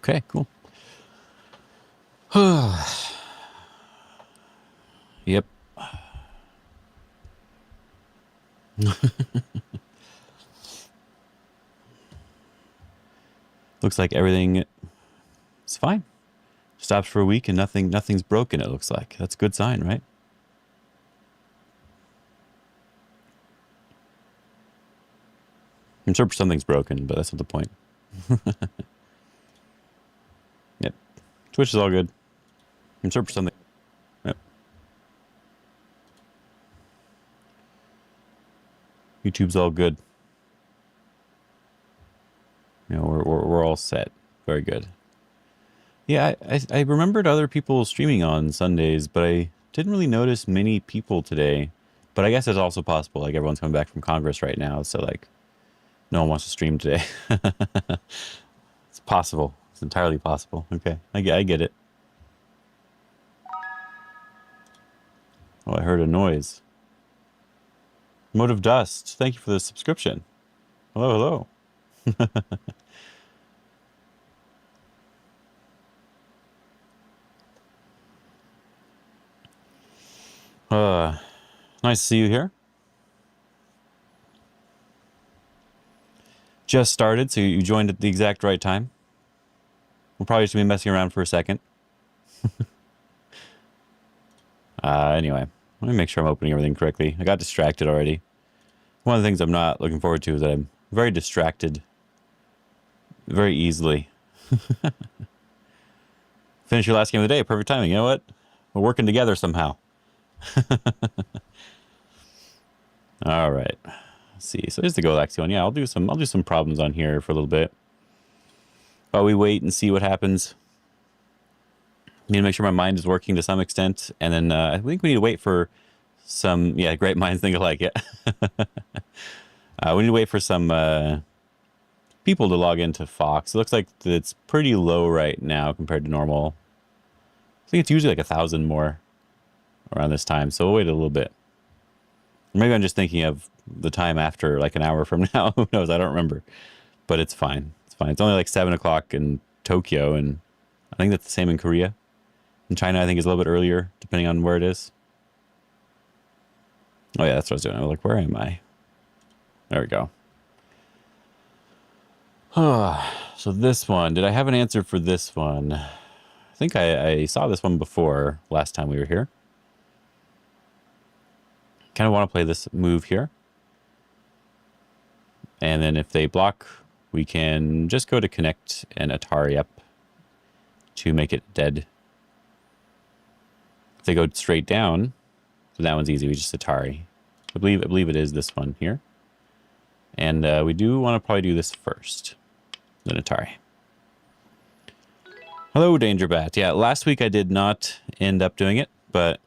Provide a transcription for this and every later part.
Okay, cool. Yep. Looks like everything is fine. Stops for a week and nothing's broken, it looks like. That's a good sign, right? I'm sure something's broken, but that's not the point. Yep. Twitch is all good. I'm sure something. Yep. YouTube's all good. You know, we're all set. Very good. Yeah, I remembered other people streaming on Sundays, but I didn't really notice many people today. But I guess it's also possible. Like everyone's coming back from Congress right now, so like no one wants to stream today. It's possible. It's entirely possible. Okay, I get it. Oh, I heard a noise. Motive Dust, thank you for the subscription. Hello, hello. Nice to see you here. Just started, so you joined at the exact right time. We'll probably just be messing around for a second. Anyway, let me make sure I'm opening everything correctly. I got distracted already. One of the things I'm not looking forward to is that I'm very distracted very easily. Finish your last game of the day. Perfect timing. You know what? We're working together somehow. All right. Let's see. So there's the Galaxy one. Yeah, I'll do some problems on here for a little bit. While we wait and see what happens. Need to make sure my mind is working to some extent, and then I think we need to wait for some. Yeah, great minds think alike. Yeah. We need to wait for some people to log into Fox. It looks like it's pretty low right now compared to normal. I think it's usually like 1,000 more around this time, so we'll wait a little bit. Maybe I'm just thinking of the time after, like an hour from now. Who knows? I don't remember, but it's fine. It's fine. It's only like 7 o'clock in Tokyo, and I think that's the same in Korea. In China, I think is a little bit earlier, depending on where it is. Oh yeah, that's what I was doing. I was like, where am I? There we go. So this one, did I have an answer for this one? I think I saw this one before last time we were here. Kind of want to play this move here. And then if they block, we can just go to connect and Atari up to make it dead. If they go straight down, so that one's easy. We just Atari. I believe it is this one here. And we do want to probably do this first, then Atari. Hello, Danger Bat. Yeah, last week I did not end up doing it, but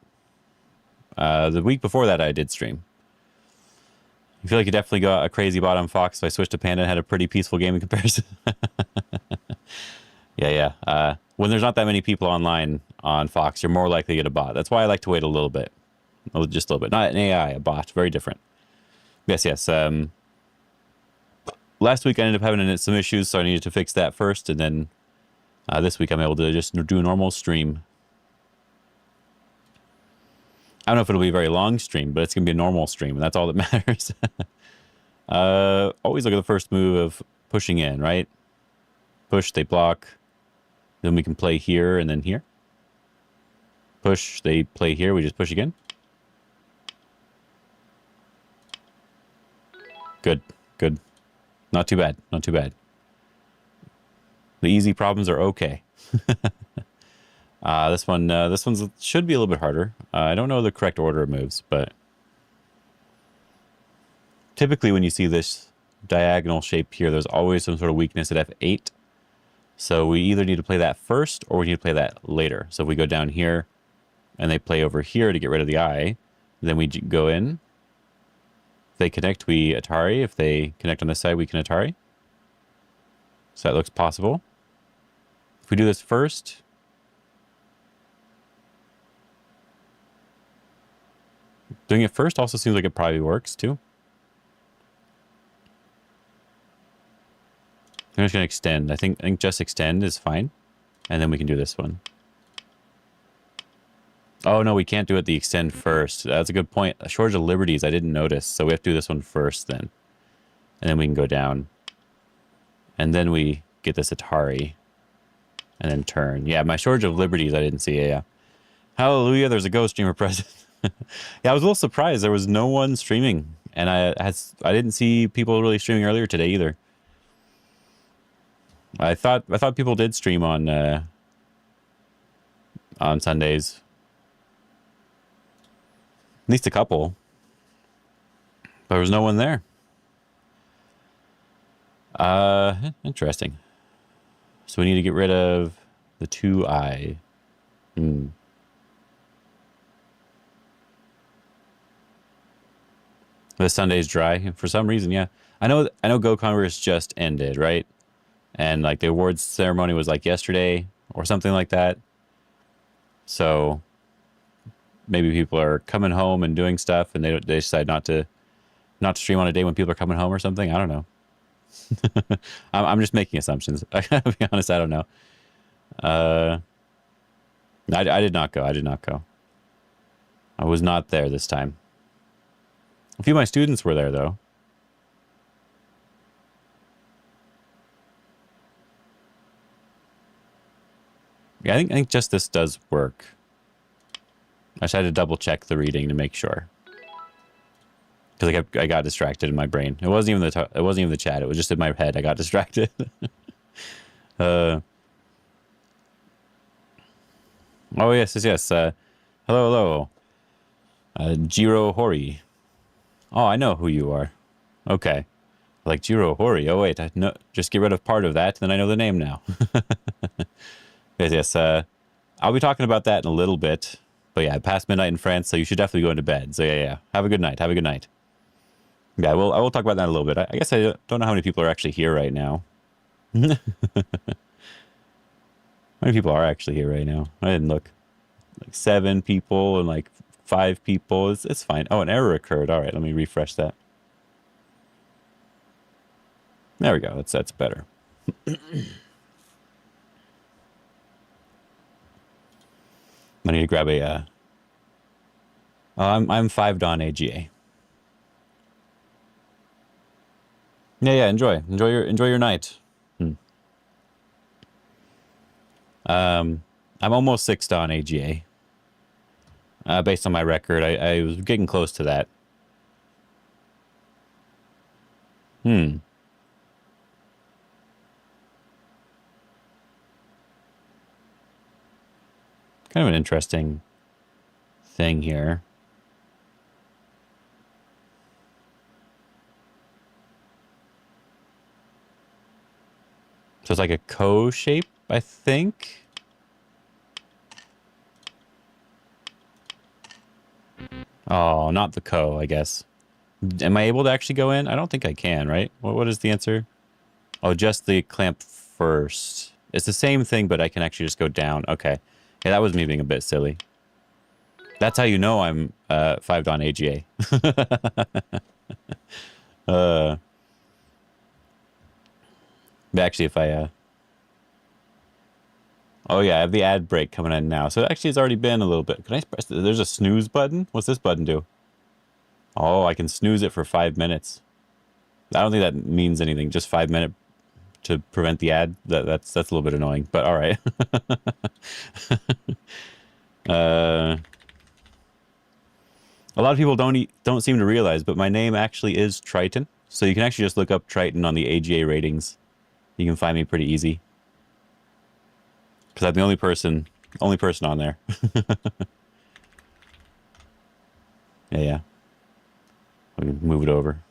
the week before that I did stream. I feel like you definitely got a crazy bot on Fox, so I switched to Panda and had a pretty peaceful game in comparison. Yeah. When there's not that many people online on Fox, you're more likely to get a bot. That's why I like to wait a little bit. Just a little bit. Not an AI, a bot. Very different. Yes. Last week I ended up having some issues, so I needed to fix that first, and then this week I'm able to just do a normal stream. I don't know if it'll be a very long stream, but it's going to be a normal stream, and that's all that matters. Always look at the first move of pushing in, right? Push, they block. Then we can play here and then here. Push, they play here. We just push again. Good. Not too bad. The easy problems are okay. This one's should be a little bit harder. I don't know the correct order of moves, but typically when you see this diagonal shape here, there's always some sort of weakness at F8. So we either need to play that first or we need to play that later. So if we go down here and they play over here to get rid of the eye, then we go in. If they connect, we Atari. If they connect on this side, we can Atari. So that looks possible. If we do this first, doing it first also seems like it probably works too. I'm just gonna extend. I think just extend is fine, and then we can do this one. Oh no, we can't do it the extend first. That's a good point. A shortage of liberties I didn't notice, so we have to do this one first then, and then we can go down, and then we get this Atari, and then turn. Yeah, my shortage of liberties I didn't see. Yeah. Hallelujah! There's a ghost streamer present. Yeah, I was a little surprised there was no one streaming, and I didn't see people really streaming earlier today either. I thought people did stream on Sundays. At least a couple. But there was no one there. Interesting. So we need to get rid of the 2i. The Sunday's dry for some reason. Yeah, I know Go Congress just ended, right? And like the awards ceremony was like yesterday or something like that. So maybe people are coming home and doing stuff, and they decide not to stream on a day when people are coming home or something. I don't know. I'm just making assumptions. I gotta be honest, I don't know. I did not go. I did not go. I was not there this time. A few of my students were there, though. Yeah, I think just this does work. I just had to double check the reading to make sure, because I got distracted in my brain. It wasn't even the chat. It was just in my head. I got distracted. Oh yes. Hello. Jiro Hori. Oh, I know who you are. Okay. Like Jiro Hori. Oh wait, no, just get rid of part of that, then I know the name now. Yes. I'll be talking about that in a little bit. But yeah, past midnight in France, so you should definitely go into bed. So yeah. Have a good night. Have a good night. Yeah, I will talk about that in a little bit. I guess I don't know how many people are actually here right now. How many people are actually here right now? I didn't look. Like 7 people and like 5 people. It's fine. Oh, an error occurred. All right, let me refresh that. There we go. That's better. I need to grab a. I'm 5 Dawn AGA. Yeah. Enjoy your night. I'm almost 6 Dawn AGA. Based on my record, I was getting close to that. Kind of an interesting thing here. So it's like a co shape, I think. Oh, not the co, I guess. Am I able to actually go in? I don't think I can, right? What is the answer? Oh, just the clamp first. It's the same thing, but I can actually just go down. Okay. Yeah, that was me being a bit silly. That's how you know I'm 5 Dawn AGA. But actually, if I... Oh yeah, I have the ad break coming in now. So actually, it's already been a little bit. Can I press... There's a snooze button? What's this button do? Oh, I can snooze it for 5 minutes. I don't think that means anything. Just 5 minutes to prevent the ad. That's a little bit annoying, but all right. A lot of people don't seem to realize, but my name actually is Triton. So you can actually just look up Triton on the AGA ratings. You can find me pretty easy. Because I'm the only person on there. Yeah. We can move it over.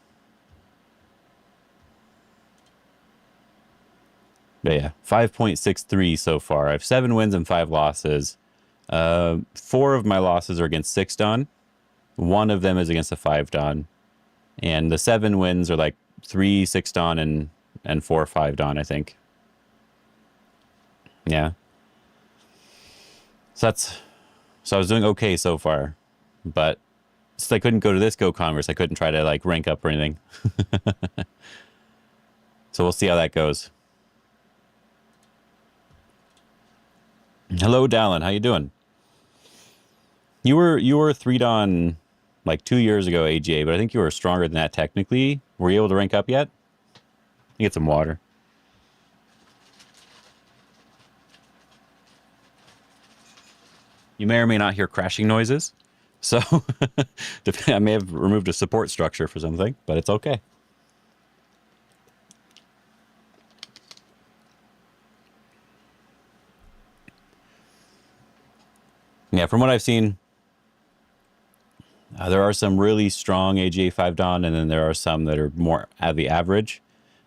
But yeah, 5.63 so far. I have 7 wins and 5 losses. 4 of my losses are against 6 Dawn. 1 of them is against a 5 Dawn. And the 7 wins are like 3 6 Dawn and 4 5 Dawn, I think. Yeah. So I was doing okay so far. But since I couldn't go to this Go Congress, I couldn't try to like rank up or anything. So we'll see how that goes. Hello, Dallin. How you doing? You were 3 Dan like 2 years ago, AGA, but I think you were stronger than that technically. Were you able to rank up yet? Get some water. You may or may not hear crashing noises. So I may have removed a support structure for something, but it's okay. Yeah, from what I've seen, there are some really strong AGA 5 Dan, and then there are some that are more at the average.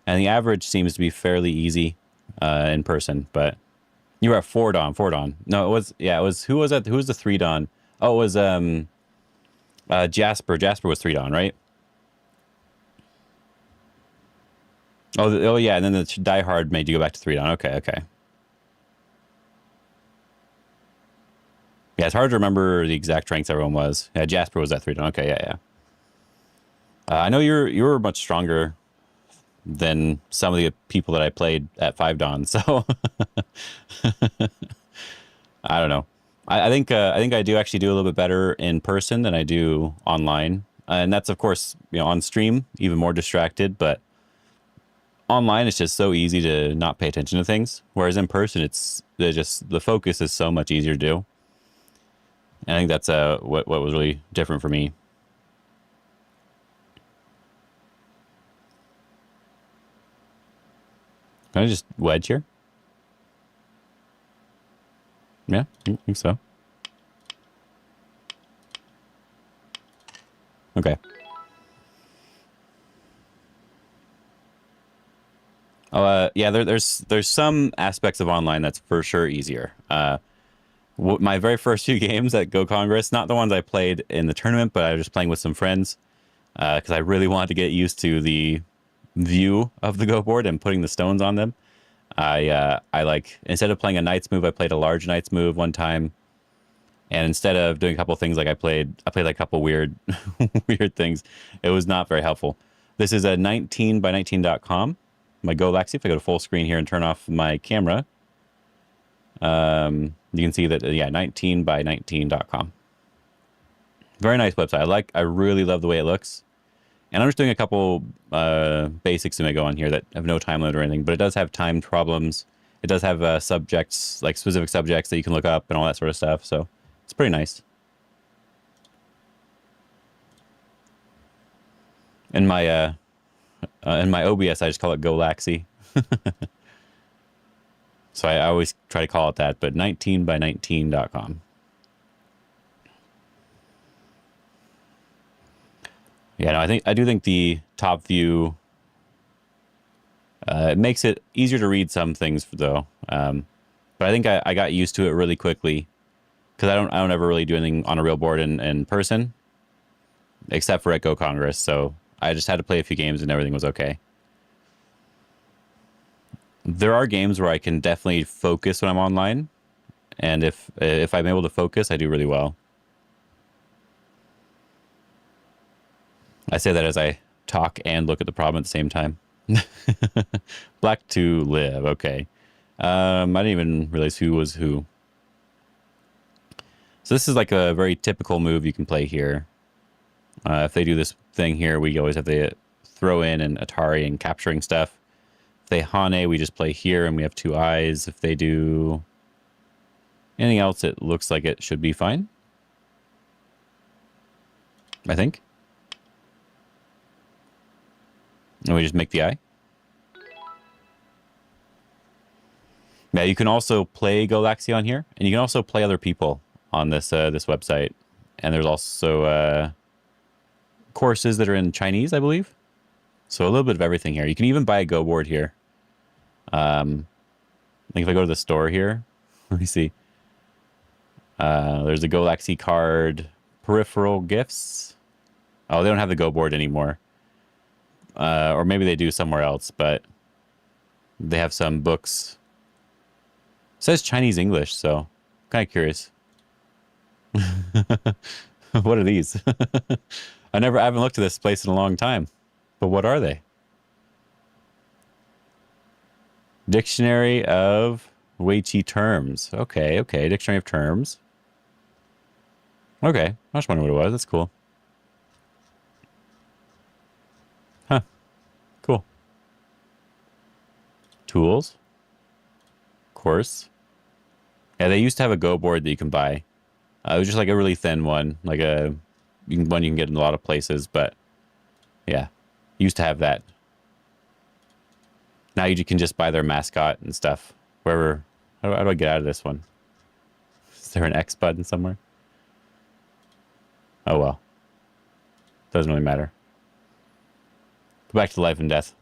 And the average seems to be fairly easy in person, but you were at 4 Dan, 4 Dan. No, it was, who was that? Who was the 3 Dan? Oh, it was Jasper. Jasper was 3 Dan, right? Oh, yeah, and then the Die Hard made you go back to 3 Dan. Okay, okay. Yeah, it's hard to remember the exact ranks everyone was. Yeah, Jasper was at 3 Dan. Okay, yeah, yeah. I know you were much stronger than some of the people that I played at 5 Dan, so I don't know. I think I do actually do a little bit better in person than I do online, and that's of course on stream even more distracted. But online it's just so easy to not pay attention to things, whereas in person just the focus is so much easier to do. And I think that's what was really different for me. Can I just wedge here? Yeah, I think so. Okay. Oh, yeah. There's some aspects of online that's for sure easier. My very first few games at Go Congress, not the ones I played in the tournament, but I was just playing with some friends because I really wanted to get used to the view of the Go board and putting the stones on them. I like instead of playing a knight's move, I played a large knight's move one time, and instead of doing a couple things like I played like a couple weird weird things. It was not very helpful. This is a 19by19.com. My Go Laxi. If I go to full screen here and turn off my camera, you can see that, yeah, 19by19.com. Very nice website. I really love the way it looks. And I'm just doing a couple basic Tsumego on here that have no time limit or anything, but it does have timed problems. It does have subjects, like specific subjects that you can look up and all that sort of stuff. So it's pretty nice. In my OBS, I just call it Go Laxi. So I always try to call it that, but 19by19.com. Yeah, no, I do think the top view it makes it easier to read some things though. But I think I got used to it really quickly because I don't ever really do anything on a real board in person, except for at Go Congress. So I just had to play a few games and everything was okay. There are games where I can definitely focus when I'm online, and if I'm able to focus, I do really well. I say that as I talk and look at the problem at the same time. Black to live. Okay. I didn't even realize who was who. So this is like a very typical move you can play here. If they do this thing here, we always have to throw in an Atari and capturing stuff. If they Hane, we just play here and we have 2 eyes. If they do anything else, it looks like it should be fine. I think. And we just make the eye. Yeah, you can also play Galaxy on here, and you can also play other people on this this website. And there's also courses that are in Chinese, I believe. So a little bit of everything here. You can even buy a Go board here. Like if I go to the store here, let me see. There's a Galaxy card, peripheral gifts. Oh, they don't have the Go board anymore. Or maybe they do somewhere else, but they have some books. It says Chinese English, so kind of curious. What are these? I haven't looked at this place in a long time. But what are they? Dictionary of Weiqi terms. Okay, okay. Dictionary of terms. Okay. I was wondering what it was. That's cool. Huh. Cool. Tools. Course. Yeah, they used to have a Go board that you can buy. It was just like a really thin one, like one you can get in a lot of places. But yeah, used to have that. Now you can just buy their mascot and stuff wherever. How do I get out of this one? Is there an X button somewhere? Oh well, doesn't really matter. Go back to life and death.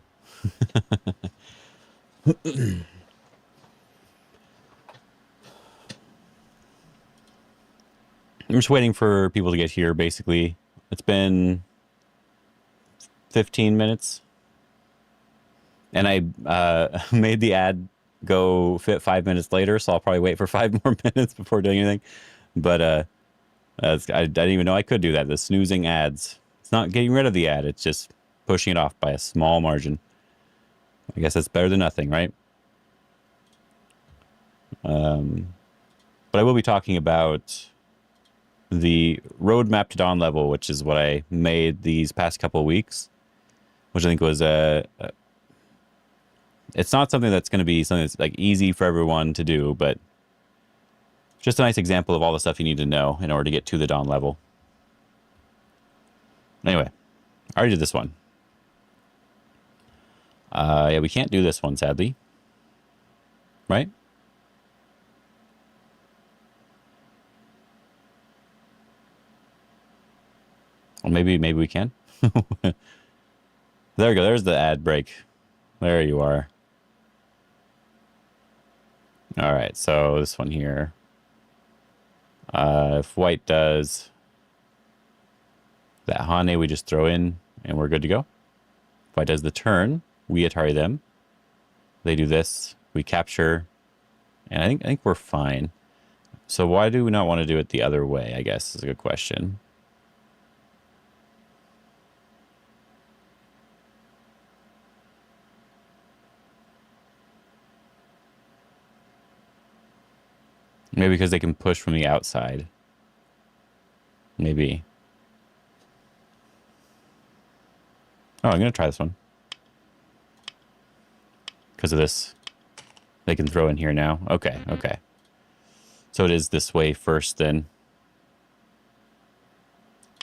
I'm just waiting for people to get here, basically. It's been 15 minutes. And I made the ad go fit 5 minutes later, so I'll probably wait for 5 more minutes before doing anything. But I didn't even know I could do that. The snoozing ads. It's not getting rid of the ad. It's just pushing it off by a small margin. I guess that's better than nothing, right? But I will be talking about the roadmap to dawn level, which is what I made these past couple of weeks, which I think was it's not something that's going to be something that's like easy for everyone to do, but just a nice example of all the stuff you need to know in order to get to the dawn level. Anyway, I already did this one. Yeah, we can't do this one, sadly. Right? Well, maybe we can. There we go. There's the ad break. There you are. All right, so this one here. If white does that Hane, we just throw in and we're good to go. If white does the turn, we Atari them. They do this, we capture, and I think we're fine. So why do we not want to do it the other way, I guess, is a good question. Maybe because they can push from the outside. Maybe. Oh, I'm going to try this one. Because of this. They can throw in here now. Okay, okay. So it is this way first then.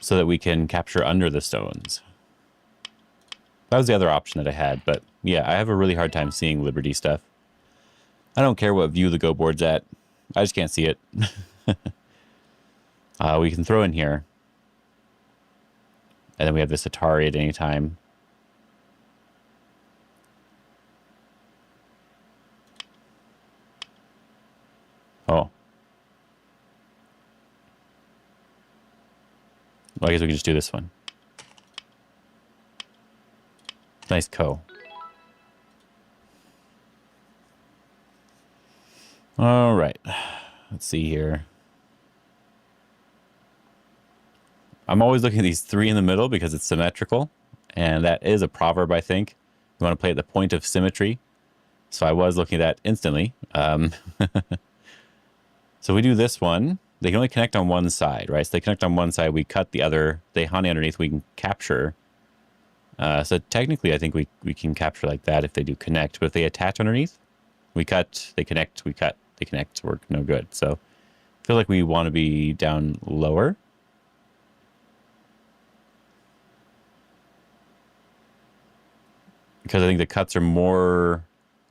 So that we can capture under the stones. That was the other option that I had. But yeah, I have a really hard time seeing Liberty stuff. I don't care what view the Go board's at. I just can't see it. We can throw in here. And then we have this Atari at any time. Oh. Well, I guess we can just do this one. Nice co. All right. Let's see here. I'm always looking at these three in the middle because it's symmetrical. And that is a proverb, I think. You want to play at the point of symmetry. So I was looking at that instantly. So we do this one. They can only connect on one side, right? So they connect on one side. We cut the other. They Hane underneath. We can capture. So technically, I think we can capture like that if they do connect. But if they attach underneath, we cut, they connect, we cut, they connect. Work no good. So I feel like we want to be down lower. Because I think the cuts are more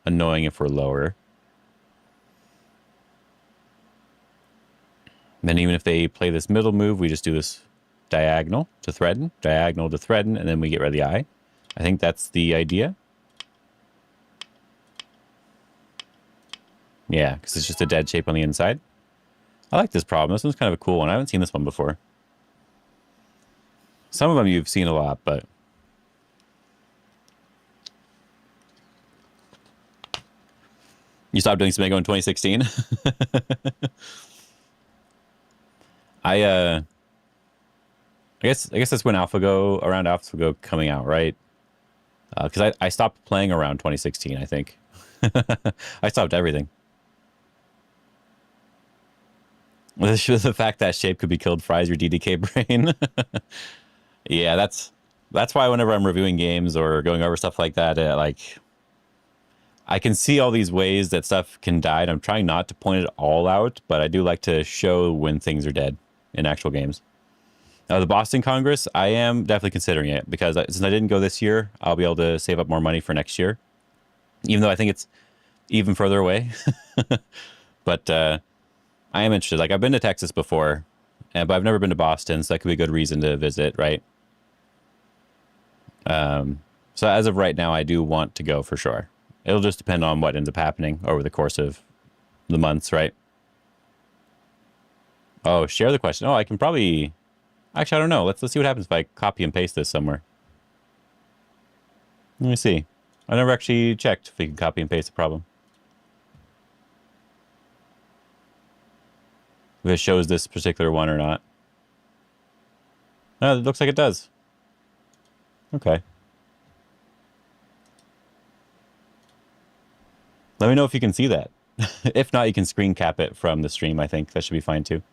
annoying if we're lower. Then even if they play this middle move, we just do this diagonal to threaten, diagonal to threaten, and then we get rid of the eye. I think that's the idea. Yeah, because it's just a dead shape on the inside. I like this problem. This one's kind of a cool one. I haven't seen this one before. Some of them you've seen a lot, but... You stopped doing Tsumego in 2016? I guess that's when around AlphaGo coming out, right? Because I stopped playing around 2016, I think. I stopped everything. The fact that shape could be killed fries your DDK brain. Yeah, that's why whenever I'm reviewing games or going over stuff like that, like I can see all these ways that stuff can die, and I'm trying not to point it all out, but I do like to show when things are dead in actual games. The Boston Congress, I am definitely considering it because since I didn't go this year, I'll be able to save up more money for next year, even though I think it's even further away. But I am interested. Like I've been to Texas before, but I've never been to Boston, so that could be a good reason to visit, right? So as of right now, I do want to go for sure. It'll just depend on what ends up happening over the course of the months, right? Oh, share the question. Oh, I can probably... Actually, I don't know. Let's see what happens if I copy and paste this somewhere. Let me see. I never actually checked if we can copy and paste the problem. If it shows this particular one or not. No, it looks like it does. Okay. Let me know if you can see that. If not, you can screen cap it from the stream, I think. That should be fine too.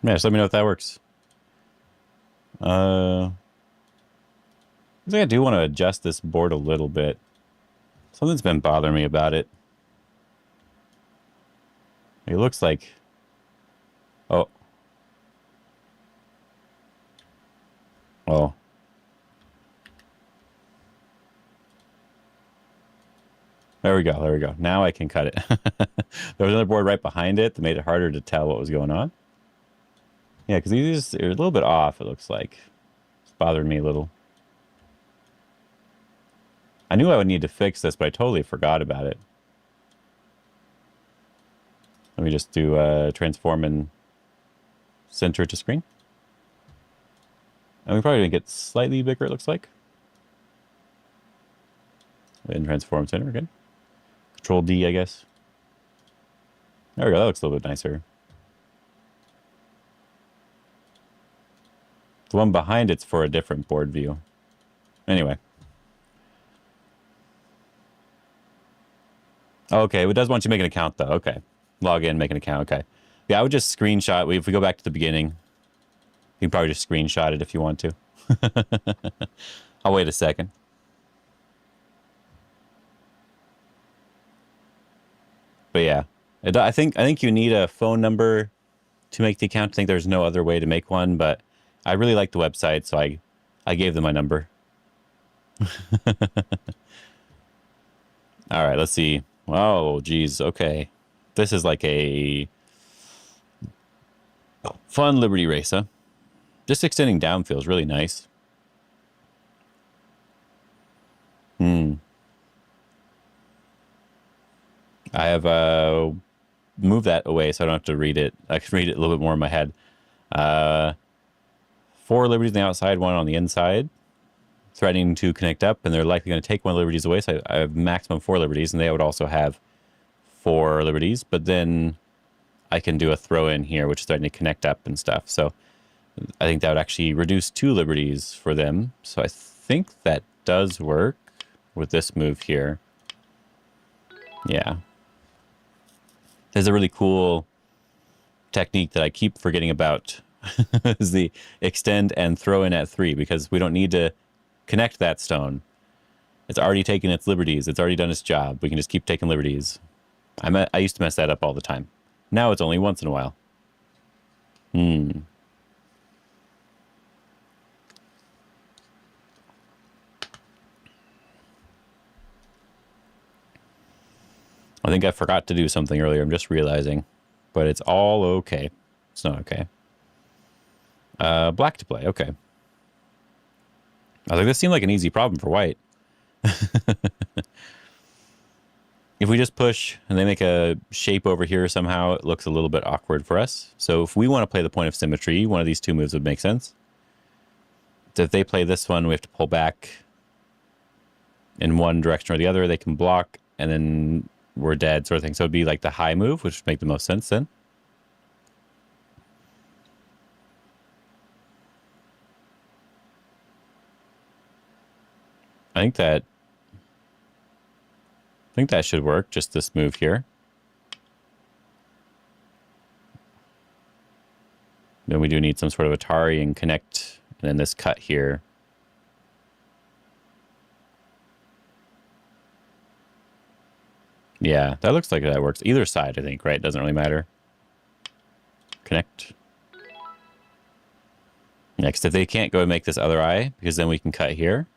Yeah, just let me know if that works. I think I do want to adjust this board a little bit. Something's been bothering me about it. It looks like... Oh. Oh. There we go. There we go. Now I can cut it. There was another board right behind it that made it harder to tell what was going on. Yeah, because these are a little bit off, it looks like. It's bothering me a little. I knew I would need to fix this, but I totally forgot about it. Let me just do transform and center to screen. And we probably make it slightly bigger, it looks like. And transform center again. Control D, I guess. There we go, that looks a little bit nicer. The one behind it's for a different board view. Anyway. Okay, it does want you to make an account, though. Okay. Log in, make an account. Okay. Yeah, I would just screenshot. If we go back to the beginning, you can probably just screenshot it if you want to. I'll wait a second. But yeah, I think you need a phone number to make the account. I think there's no other way to make one, but I really like the website, so I gave them my number. All right, let's see. Oh, geez. Okay. This is like a fun Liberty race, huh? Just extending down feels really nice. I have moved that away so I don't have to read it. I can read it a little bit more in my head. 4 liberties on the outside, 1 on the inside. Threatening to connect up, and they're likely going to take 1 of the liberties away, so I have maximum 4 liberties, and they would also have 4 liberties, but then I can do a throw in here, which is starting to connect up and stuff. So I think that would actually reduce 2 liberties for them. So I think that does work with this move here. Yeah. There's a really cool technique that I keep forgetting about is the extend and throw in at 3, because we don't need to connect that stone. It's already taken its liberties. It's already done its job. We can just keep taking liberties. I used to mess that up all the time. Now it's only once in a while. I think I forgot to do something earlier. I'm just realizing. But it's all okay. It's not okay. Black to play. Okay. I was like, this seemed like an easy problem for white. If we just push and they make a shape over here somehow, it looks a little bit awkward for us. So if we want to play the point of symmetry, one of these 2 moves would make sense. So if they play this one, we have to pull back in one direction or the other. They can block, and then we're dead, sort of thing. So it'd be like the high move, which would make the most sense then. I think that think that should work, just this move here. Then we do need some sort of Atari and connect, and then this cut here. Yeah, that looks like that works. Either side, I think, right? Doesn't really matter. Connect. Next, if they can't go and make this other eye, because then we can cut here.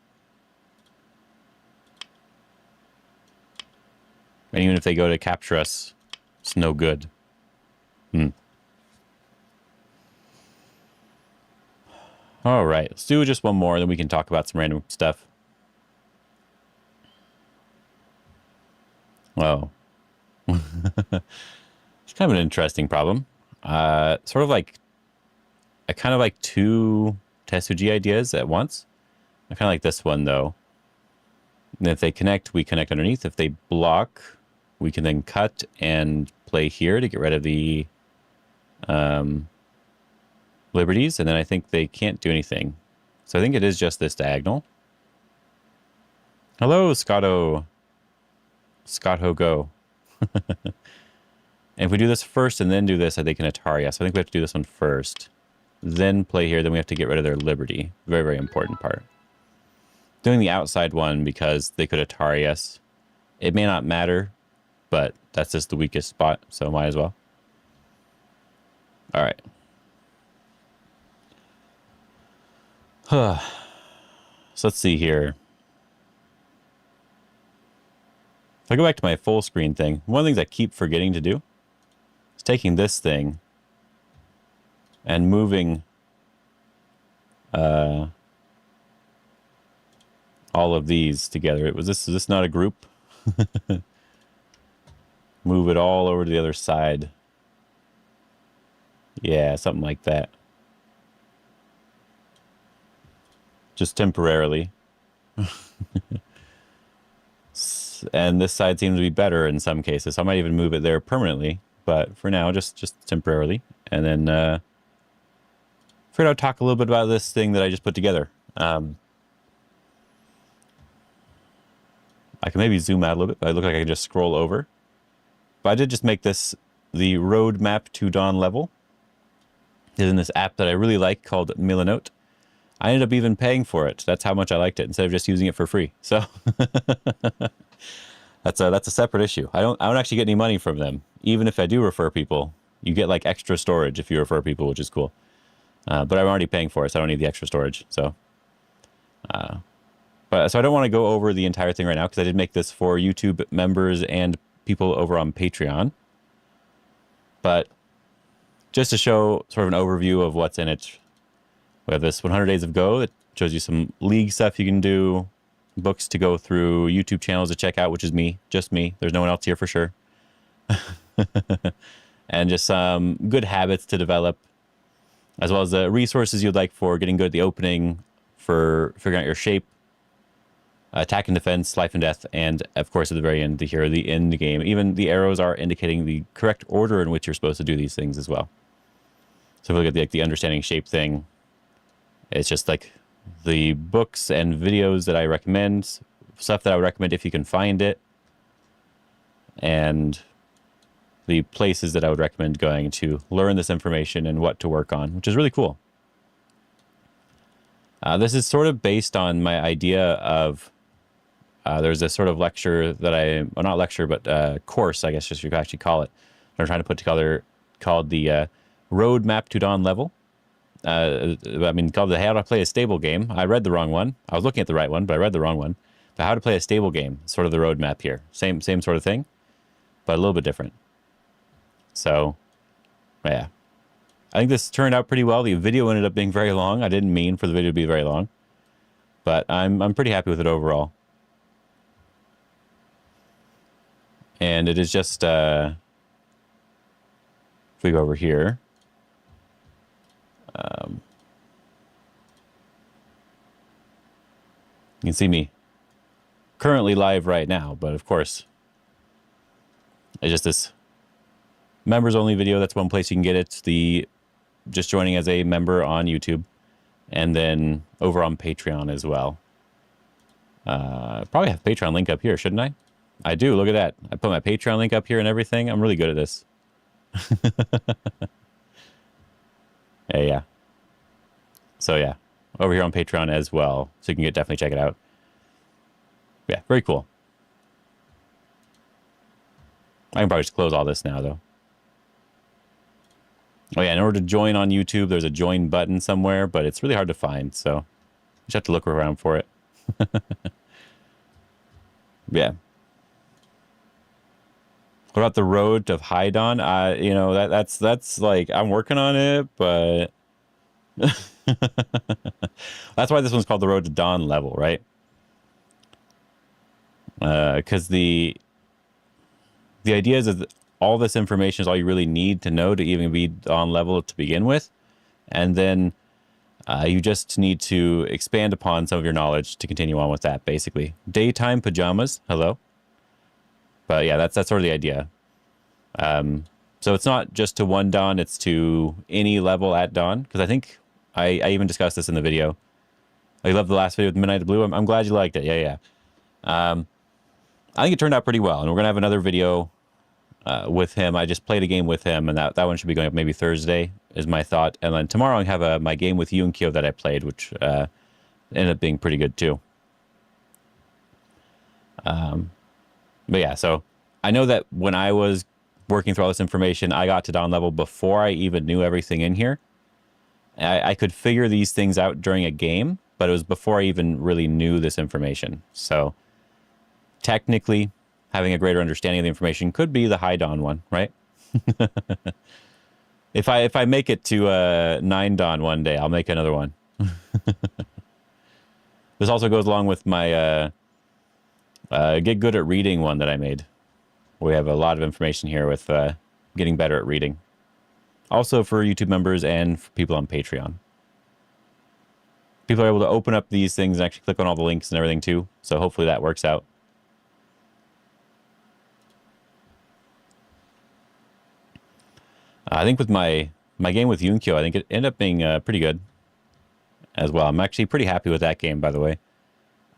And even if they go to capture us, it's no good. All right, let's do just one more, then we can talk about some random stuff. Oh. It's kind of an interesting problem. Sort of like, I kind of like two Tesuji ideas at once. I kind of like this one, though. And if they connect, we connect underneath. If they block, we can then cut and play here to get rid of the liberties. And then I think they can't do anything. So I think it is just this diagonal. Hello, Scotto. Scotto, go. And if we do this first and then do this, they can Atari us. So I think we have to do this one first. Then play here. Then we have to get rid of their liberty. Very, very important part. Doing the outside one because they could Atari us. It may not matter, but that's just the weakest spot, so might as well. All right. So let's see here. If I go back to my full screen thing, one of the things I keep forgetting to do is taking this thing and moving all of these together. Is this not a group? Move it all over to the other side. Yeah, something like that. Just temporarily. And this side seems to be better in some cases. So I might even move it there permanently. But for now, just temporarily. And then figured I'd talk a little bit about this thing that I just put together. I can maybe zoom out a little bit, but I look like I can just scroll over. But I did just make this the roadmap to dawn level. It's in this app that I really like called Milanote. I ended up even paying for it. That's how much I liked it instead of just using it for free. So that's a separate issue. I don't actually get any money from them. Even if I do refer people, you get like extra storage if you refer people, which is cool. But I'm already paying for it, so I don't need the extra storage. So, so I don't want to go over the entire thing right now because I did make this for YouTube members and people over on Patreon. But just to show sort of an overview of what's in it, we have this 100 Days of Go that shows you some League stuff you can do, books to go through, YouTube channels to check out, which is me, just me. There's no one else here for sure. And just some good habits to develop, as well as the resources you'd like for getting good at the opening, for figuring out your shape, attack and defense, life and death, and of course at the very end, the end game. Even the arrows are indicating the correct order in which you're supposed to do these things as well. So if we look at the understanding shape thing, it's just like the books and videos that I recommend, stuff that I would recommend if you can find it, and the places that I would recommend going to learn this information and what to work on, which is really cool. This is sort of based on my idea of, there's this sort of lecture that well, not lecture, but course, I guess you could actually call it, I'm trying to put together, called the Roadmap to Dawn level. I mean, called the How to Play a Stable Game. I read the wrong one. I was looking at the right one, but I read the wrong one. The How to Play a Stable Game, sort of the roadmap here. Same sort of thing, but a little bit different. So, yeah. I think this turned out pretty well. The video ended up being very long. I didn't mean for the video to be very long, but I'm pretty happy with it overall. And it is just, if we go over here, you can see me currently live right now, but of course, it's just this members only video. That's one place you can get it. The just joining as a member on YouTube, and then over on Patreon as well. Probably have Patreon link up here, shouldn't I? I do. Look at that. I put my Patreon link up here and everything. I'm really good at this. Yeah, yeah. So yeah, over here on Patreon as well. So you can definitely check it out. Yeah, very cool. I can probably just close all this now, though. Oh yeah, in order to join on YouTube, there's a join button somewhere, but it's really hard to find, so you just have to look around for it. Yeah. What about the road to High Dawn? You know, that's like I'm working on it, but that's why this one's called the Road to Dawn level, right? Because the idea is that all this information is all you really need to know to even be on level to begin with, and then you just need to expand upon some of your knowledge to continue on with that. Basically, daytime pajamas. Hello. But yeah, that's sort of the idea. So it's not just to one dawn; it's to any level at dawn. Because I think I even discussed this in the video. I loved the last video with Midnight Blue. I'm glad you liked it. Yeah, yeah. I think it turned out pretty well, and we're gonna have another video with him. I just played a game with him, and that one should be going up maybe Thursday, is my thought. And then tomorrow I have my game with Yunkyo that I played, which ended up being pretty good too. But yeah, so I know that when I was working through all this information, I got to dawn level before I even knew everything in here. I could figure these things out during a game, but it was before I even really knew this information. So technically, having a greater understanding of the information could be the High Dawn one, right? If I make it to 9 Dawn one day, I'll make another one. This also goes along with my get good at reading one that I made. We have a lot of information here with getting better at reading. Also for YouTube members and for people on Patreon. People are able to open up these things and actually click on all the links and everything too. So hopefully that works out. I think with my game with Yunkyo, I think it ended up being pretty good as well. I'm actually pretty happy with that game, by the way.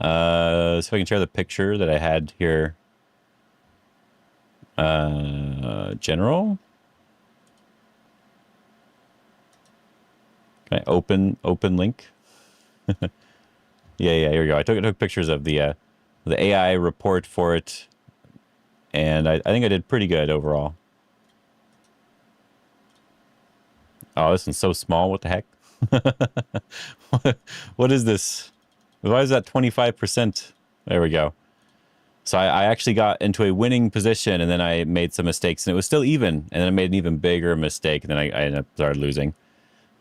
So if I can share the picture that I had here. General. Can I open link? Yeah, here we go. I took pictures of the AI report for it, and I think I did pretty good overall. Oh, this one's so small. What the heck? What is this? Why is that 25%? There we go. So I actually got into a winning position, and then I made some mistakes, and it was still even. And then I made an even bigger mistake, and then I ended up started losing.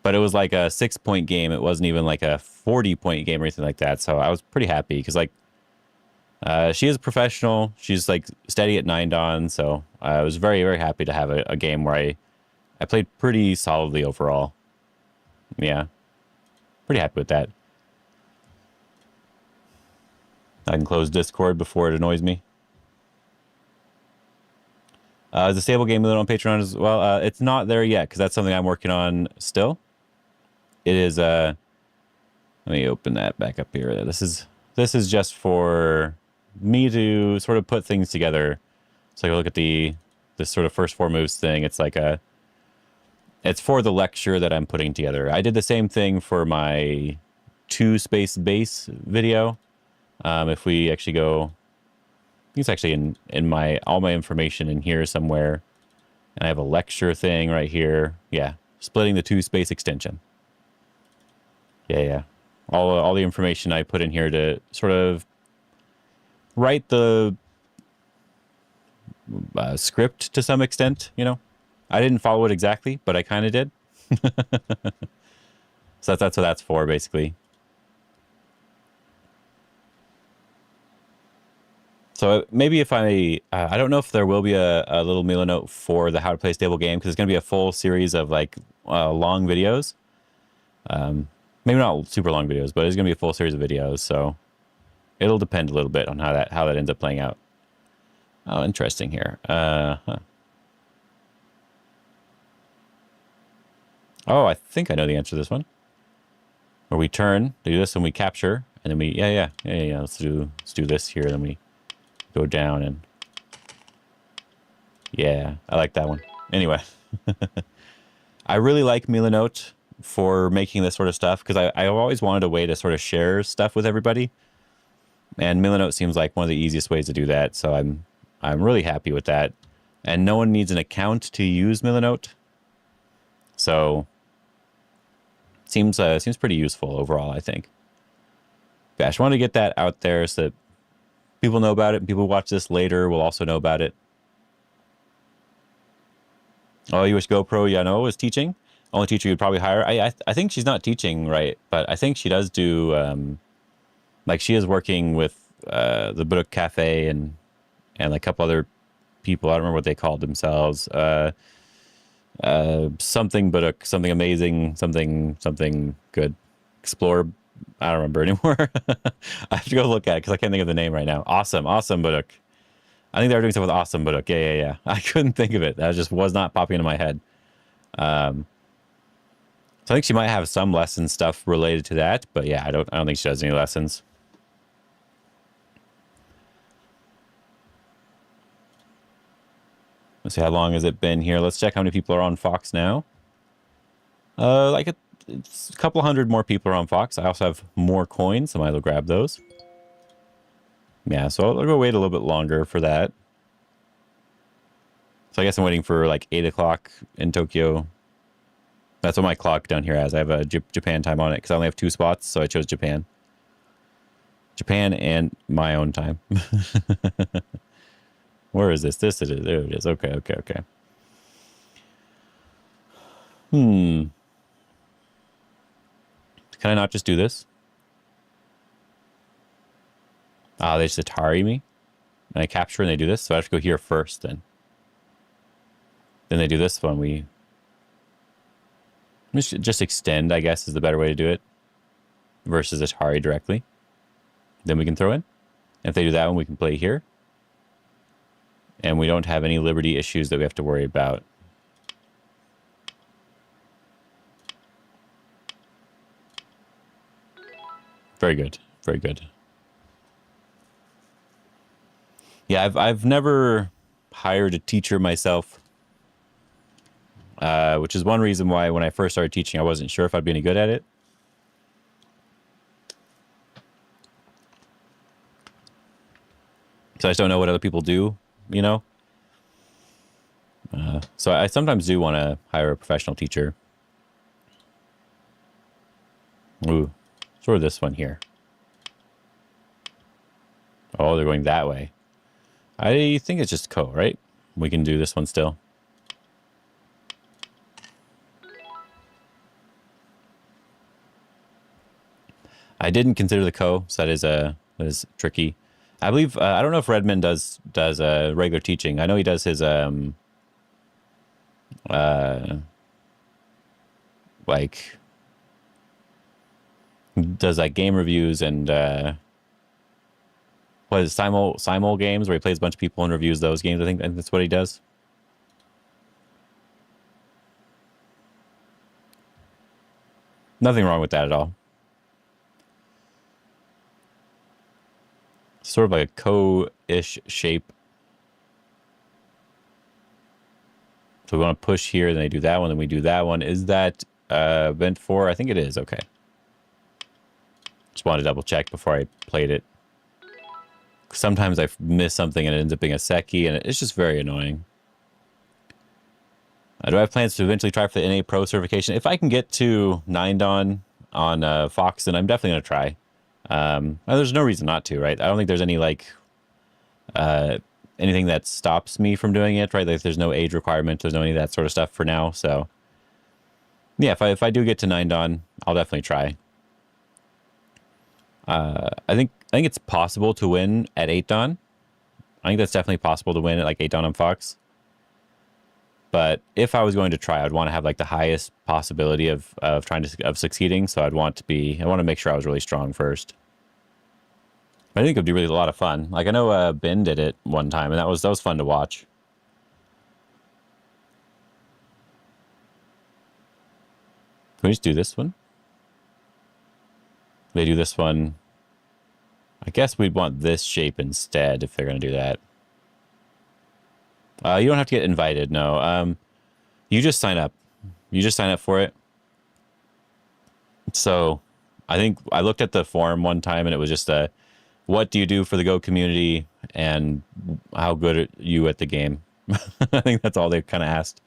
But it was like a 6-point game. It wasn't even like a 40-point game or anything like that. So I was pretty happy because like she is a professional. She's like steady at 9 Dawn. So I was very, very happy to have a game where I played pretty solidly overall. Yeah, pretty happy with that. I can close Discord before it annoys me. Is the stable game limit on Patreon as well? It's not there yet because that's something I'm working on still. It is. Let me open that back up here. This is just for me to sort of put things together. So I look at this sort of first 4 moves thing. It's like it's for the lecture that I'm putting together. I did the same thing for my 2-space base video. If we actually go, I think it's actually in all my information in here somewhere. And I have a lecture thing right here. Yeah, splitting the 2-space extension. Yeah. All the information I put in here to sort of write the script to some extent, you know. I didn't follow it exactly, but I kind of did. So that's what that's for, basically. So maybe if I don't know if there will be a little Mila note for the How to Play Stable game, because it's going to be a full series of like long videos. Maybe not super long videos, but it's going to be a full series of videos. So it'll depend a little bit on how that ends up playing out. Oh, interesting here. Oh, I think I know the answer to this one. Where we turn, do this, and we capture, and then we yeah. Let's do this here, and then we go down and Yeah, I like that one. Anyway, I really like Milanote for making this sort of stuff because I've always wanted a way to sort of share stuff with everybody. And Milanote seems like one of the easiest ways to do that. So I'm really happy with that. And no one needs an account to use Milanote. So seems pretty useful overall, I think. Yeah, I just wanted to get that out there so that people know about it, and people who watch this later will also know about it. Oh, you wish GoPro, yeah, no, was teaching. Only teacher you'd probably hire. I think she's not teaching, right? But I think she does do like she is working with the Baduk Cafe and like a couple other people. I don't remember what they called themselves. Something Baduk, something amazing, something good. Explore. I don't remember anymore. I have to go look at it because I can't think of the name right now. Awesome Baduk. I think they were doing stuff with Awesome Baduk. Yeah. I couldn't think of it. That just was not popping into my head. So I think she might have some lesson stuff related to that, but yeah, I don't think she does any lessons. Let's see, how long has it been here? Let's check how many people are on Fox now. It's a couple hundred more people are on Fox. I also have more coins, so I might as well grab those. Yeah, so I'll go wait a little bit longer for that. So I guess I'm waiting for like 8 o'clock in Tokyo. That's what my clock down here has. I have a Japan time on it because I only have 2 spots, so I chose Japan. Japan and my own time. Where is this? This it is. There it is. Okay. Can I not just do this? Ah, they just Atari me. And I capture and they do this, so I have to go here first then. Then they do this one. We just extend, I guess, is the better way to do it. Versus Atari directly. Then we can throw in. And if they do that one, we can play here. And we don't have any Liberty issues that we have to worry about. Very good. Very good. Yeah, I've never hired a teacher myself. Which is one reason why when I first started teaching, I wasn't sure if I'd be any good at it. So I just don't know what other people do, you know? So I sometimes do want to hire a professional teacher. Ooh, sort of this one here. Oh, they're going that way. I think it's just Ko, right? We can do this one still. I didn't consider the Ko, so that is tricky. I believe I don't know if Redmond does regular teaching. I know he does his like does like game reviews and what is it, simul games where he plays a bunch of people and reviews those games. I think that's what he does. Nothing wrong with that at all. Sort of like a Ko-ish shape. So we want to push here, then they do that one, then we do that one. Is that event 4? I think it is. Okay. Just wanted to double check before I played it. Sometimes I miss something and it ends up being a Seki, and it's just very annoying. Do I have plans to eventually try for the NA Pro certification? If I can get to 9 on Fox, then I'm definitely going to try. There's no reason not to, right? I don't think there's any like anything that stops me from doing it, right? Like there's no age requirement, there's no any of that sort of stuff for now. So yeah, if I do get to 9 I'll definitely try. I think it's possible to win at 8 I think that's definitely possible to win at like 8 on Fox. But if I was going to try, I'd want to have like the highest possibility of succeeding. So I want to make sure I was really strong first. I think it'd be really a lot of fun. Like I know Ben did it one time, and that was fun to watch. Can we just do this one? They do this one. I guess we'd want this shape instead if they're going to do that. You don't have to get invited. No. You just sign up. You just sign up for it. So I think I looked at the forum one time and it was just what do you do for the Go community and how good are you at the game? I think that's all they kind of asked.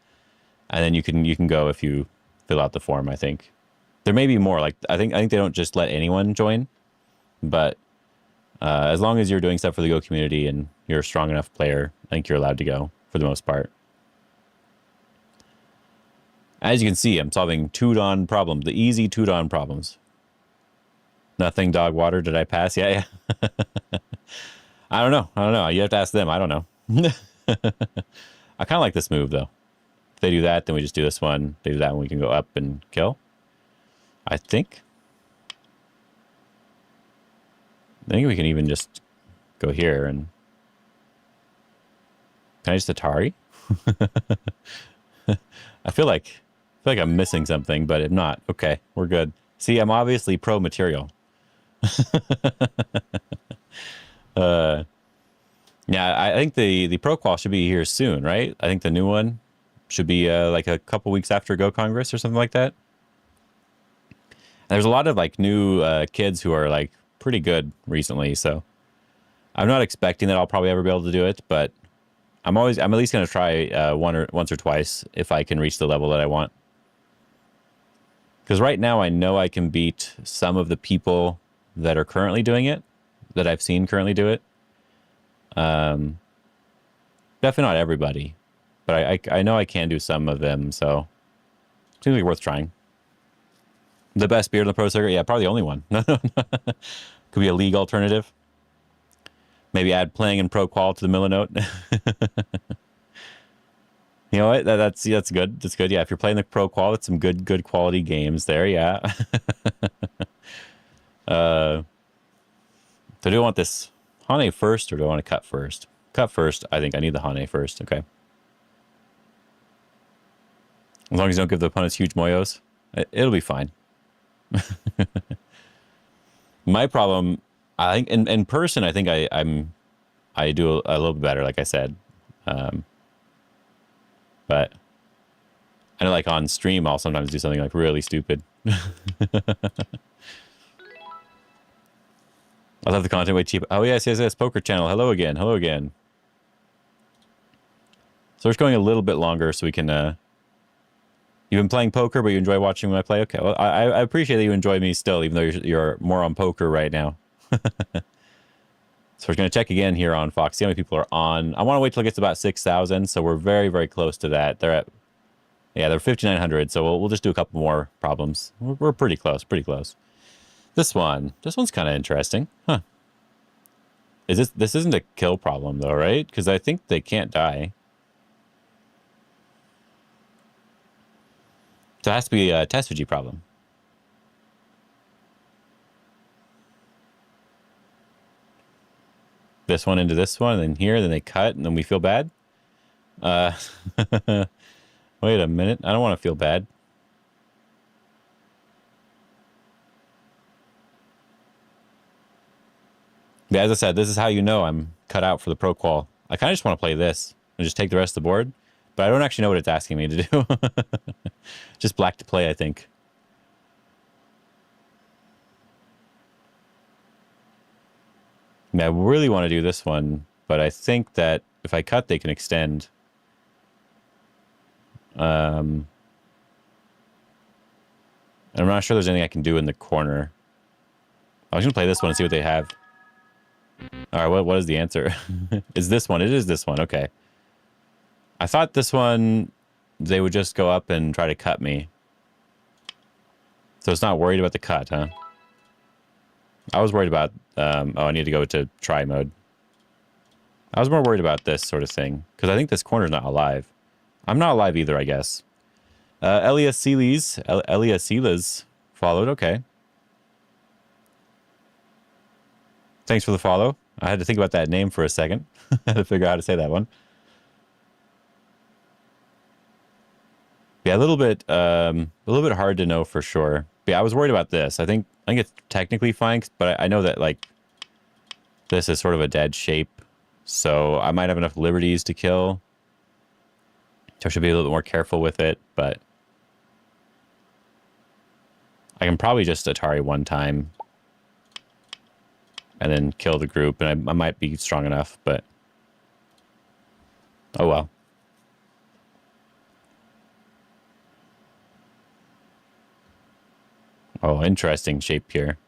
And then you can go if you fill out the form, I think. There may be more. Like I think they don't just let anyone join, but as long as you're doing stuff for the Go community and you're a strong enough player, I think you're allowed to go for the most part. As you can see, I'm solving two-don problems, the easy two-don problems. Nothing dog water. Did I pass? Yeah. I don't know. You have to ask them. I don't know. I kind of like this move, though. If they do that, then we just do this one. They do that, and we can go up and kill. I think we can even just go here and... Can I just Atari? I feel like I'm missing something, but if not, okay, we're good. See, I'm obviously pro material. Yeah, I think the pro qual should be here soon, right? I think the new one should be like a couple weeks after Go Congress or something like that. And there's a lot of like new kids who are like pretty good recently, so I'm not expecting that I'll probably ever be able to do it, but I'm at least going to try once or twice if I can reach the level that I want. Because right now I know I can beat some of the people that are currently doing it, that I've seen currently do it. Definitely not everybody, but I know I can do some of them, so it seems like worth trying. The best beer in the pro circuit? Yeah, probably the only one. Could be a league alternative. Maybe add playing in pro qual to the Millinote. You know what? That's good. That's good. Yeah, if you're playing the pro qual, it's some good quality games there. Yeah. So do I want this Hane first, or do I want to cut first? Cut first. I think I need the Hane first. Okay. As long as you don't give the opponents huge moyos, it'll be fine. My problem, I think, in person, I think I do a little bit better, like I said. But I know, like on stream, I'll sometimes do something like really stupid. I love the content way cheap. Oh yes, poker channel. Hello again. So we're just going a little bit longer so we can. You've been playing poker, but you enjoy watching when I play. Okay, well, I appreciate that you enjoy me still, even though you're more on poker right now. So we're going to check again here on Fox, see how many people are on. I want to wait till it gets about 6,000, so we're very, very close to that. They're 5,900, so we'll just do a couple more problems. We're pretty close. This one's kind of interesting. Huh. This isn't a kill problem, though, right? Because I think they can't die. So it has to be a Tesuji problem. This one into this one, and then here, then they cut, and then we feel bad. Wait a minute. I don't want to feel bad. Yeah, as I said, this is how you know I'm cut out for the pro qual. I kind of just want to play this and just take the rest of the board, but I don't actually know what it's asking me to do. Just black to play, I think. Yeah, I really want to do this one, but I think that if I cut, they can extend. I'm not sure there's anything I can do in the corner. I was going to play this one and see what they have. All right, what is the answer? Is this one? It is this one. Okay. I thought this one, they would just go up and try to cut me. So it's not worried about the cut, huh? I was worried about, I need to go to try mode. I was more worried about this sort of thing, because I think this corner's not alive. I'm not alive either, I guess. Elias Silas followed, okay. Thanks for the follow. I had to think about that name for a second. I had to figure out how to say that one. Yeah, a little bit hard to know for sure. But yeah, I was worried about this. I think it's technically fine, but I know that like this is sort of a dead shape, so I might have enough liberties to kill. So I should be a little bit more careful with it, but I can probably just Atari one time and then kill the group, and I might be strong enough, but oh well. Oh, interesting shape here.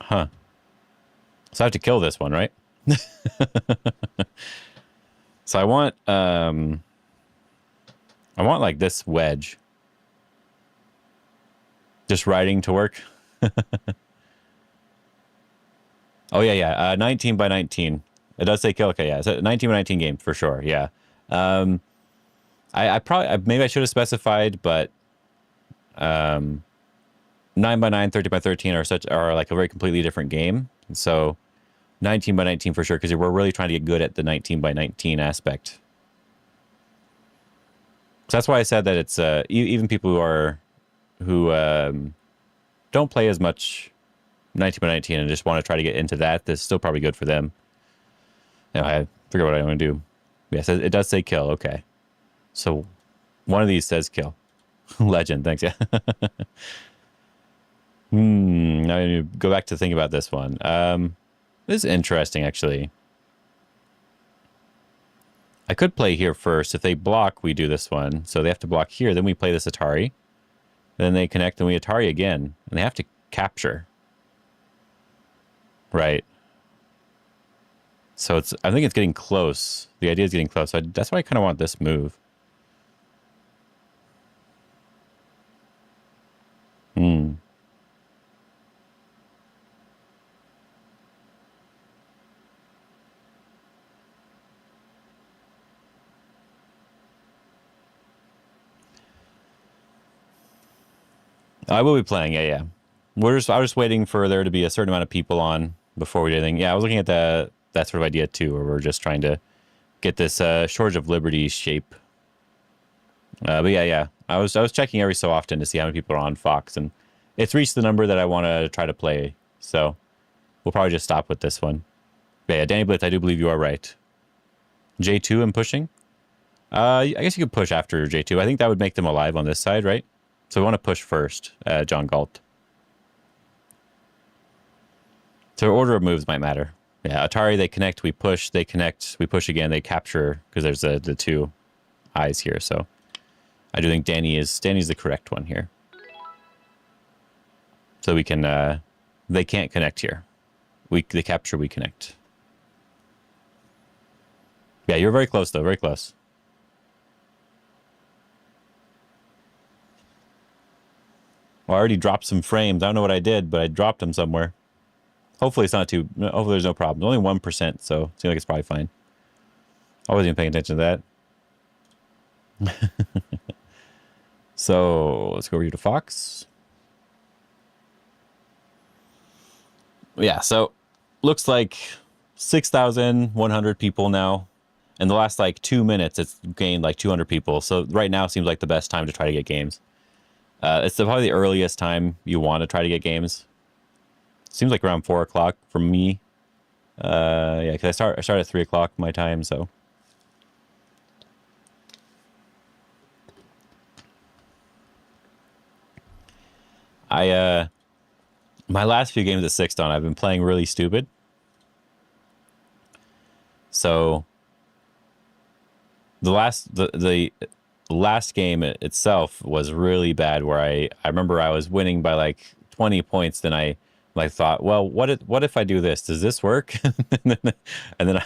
Huh. So I have to kill this one, right? So I want like this wedge. Just riding to work. Oh yeah. 19 by 19. It does say kill. Okay, yeah. It's a 19 by 19 game for sure. Yeah. I probably maybe I should have specified, but 9 by 9, 13 by 13 are like a very completely different game. So 19 by 19 for sure, because we're really trying to get good at the 19 by 19 aspect. So that's why I said that it's even people who don't play as much 19 by 19 and just want to try to get into that, this is still probably good for them. You know, I forget what I want to do. Yes, it does say kill. Okay. So one of these says kill. Legend, thanks. Yeah. Now I need to go back to think about this one. This is interesting, actually. I could play here first. If they block, we do this one. So they have to block here. Then we play this Atari. Then they connect and we Atari again. And they have to capture. Right. So I think it's getting close. The idea is getting close. So that's why I kind of want this move. I will be playing, yeah. I was just waiting for there to be a certain amount of people on before we did anything. Yeah, I was looking at that sort of idea too, where we're just trying to get this Shores of Liberty shape. But yeah. I was checking every so often to see how many people are on Fox, and it's reached the number that I want to try to play. So we'll probably just stop with this one. But yeah, Danny Blitz, I do believe you are right. J2 I'm pushing. I guess you could push after J2. I think that would make them alive on this side, right? So we want to push first, John Galt. So order of moves might matter. Yeah, Atari, they connect, we push, they connect, we push again, they capture, because there's the two eyes here. So I do think Danny's the correct one here. So we can, they can't connect here. They capture, we connect. Yeah, you're very close though, very close. Well, I already dropped some frames. I don't know what I did, but I dropped them somewhere. Hopefully it's not too... Hopefully there's no problem. Only 1%, so it seems like it's probably fine. I wasn't even paying attention to that. So, let's go over here to Fox. Yeah, so looks like 6,100 people now. In the last, 2 minutes, it's gained, 200 people. So right now seems like the best time to try to get games. It's probably the earliest time you want to try to get games. Seems like around 4 o'clock for me. Yeah, because I start at 3 o'clock my time, so. My last few games at 6 Dawn, I've been playing really stupid. So the last game itself was really bad, where I remember I was winning by 20 points. Then I thought, well, what if I do this? Does this work? and then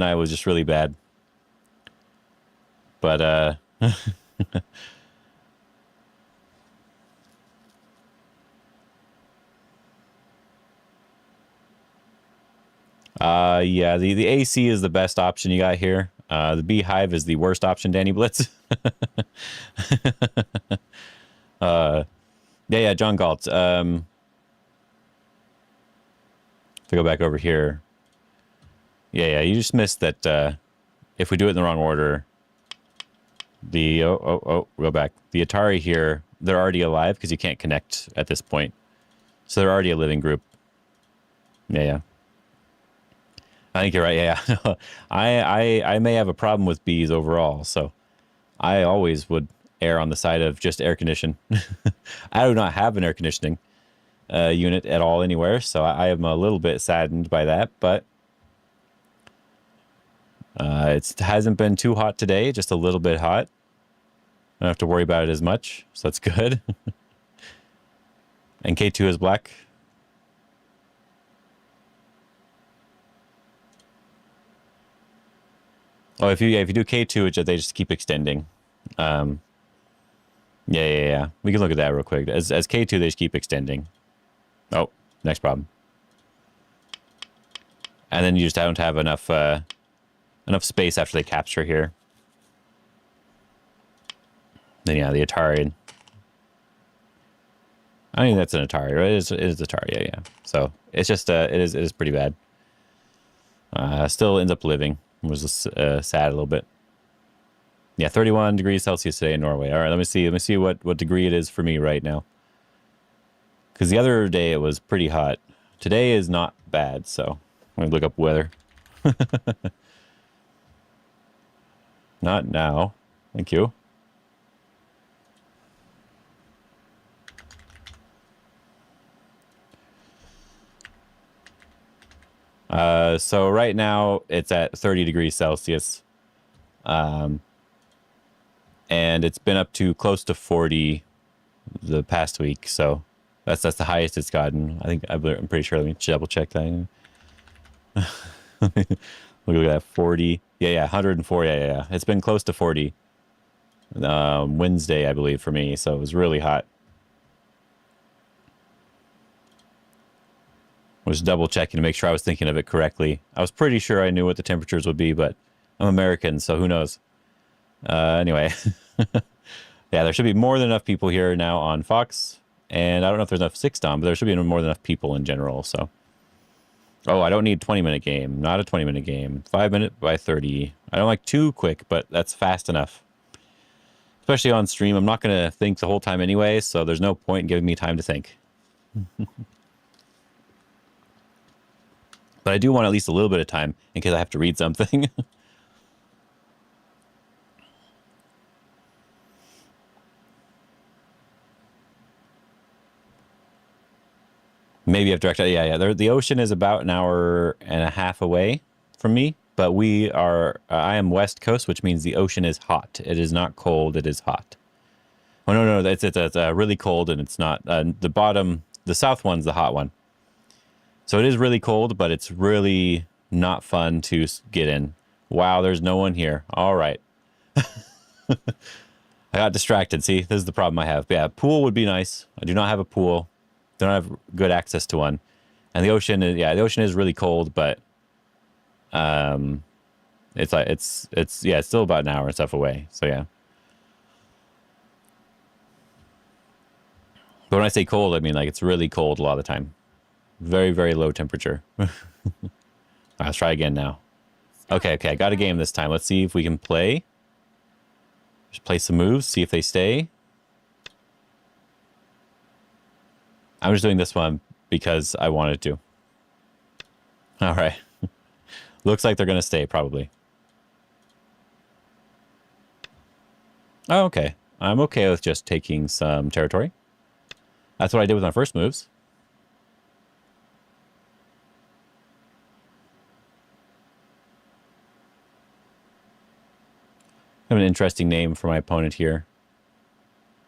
I was just really bad. But yeah, the AC is the best option you got here. The Beehive is the worst option, Danny Blitz. Yeah, John Galt. To go back over here. Yeah, you just missed that. If we do it in the wrong order, go back. The Atari here, they're already alive because you can't connect at this point, so they're already a living group. Yeah. I think you're right. Yeah, yeah. I may have a problem with bees overall, so I always would err on the side of just air condition. I do not have an air conditioning unit at all anywhere, so I am a little bit saddened by that. But it hasn't been too hot today, just a little bit hot. I don't have to worry about it as much, so that's good. And K2 is black. Oh, if you do K2, they just keep extending. Um, yeah. We can look at that real quick. As K2, they just keep extending. Oh, next problem. And then you just don't have enough enough space after they capture here. Then yeah, the Atari. I think that's an Atari, right? It is Atari, yeah. So it's just it is pretty bad. Still ends up living. It was just, sad a little bit. Yeah, 31 degrees Celsius today in Norway. All right, let me see what degree it is for me right now. Because the other day it was pretty hot. Today is not bad, so I'm gonna look up weather. Not now. Thank you. So right now it's at 30 degrees Celsius. And it's been up to close to 40 the past week. So that's the highest it's gotten. I'm pretty sure. Let me double check that. Look at that, 40. Yeah, 104. Yeah. It's been close to 40. Wednesday, I believe, for me. So it was really hot. Was double checking to make sure I was thinking of it correctly. I was pretty sure I knew what the temperatures would be, but I'm American, so who knows? Anyway, yeah, there should be more than enough people here now on Fox, and I don't know if there's enough 6-DOM, but there should be more than enough people in general. So, oh, I don't need 20-minute game, not a 20-minute game, 5-minute by 30. I don't like too quick, but that's fast enough. Especially on stream, I'm not gonna think the whole time anyway, so there's no point in giving me time to think. But I do want at least a little bit of time in case I have to read something. Maybe I've directed. Yeah. The ocean is about an hour and a half away from me, but I am West Coast, which means the ocean is hot. It is not cold. It is hot. Oh, no. It's really cold, and it's not. The south one's the hot one. So it is really cold, but it's really not fun to get in. Wow, there's no one here. All right. I got distracted. See, this is the problem I have. But yeah, pool would be nice. I do not have a pool. Don't have good access to one. And the ocean is really cold, but it's still about an hour and stuff away. So yeah. But when I say cold, I mean like it's really cold a lot of the time. Very, very low temperature. Let's try again now. Okay, I got a game this time. Let's see if we can play. Just play some moves, see if they stay. I'm just doing this one because I wanted to. All right. Looks like they're going to stay, probably. Oh, okay. I'm okay with just taking some territory. That's what I did with my first moves. I have an interesting name for my opponent here.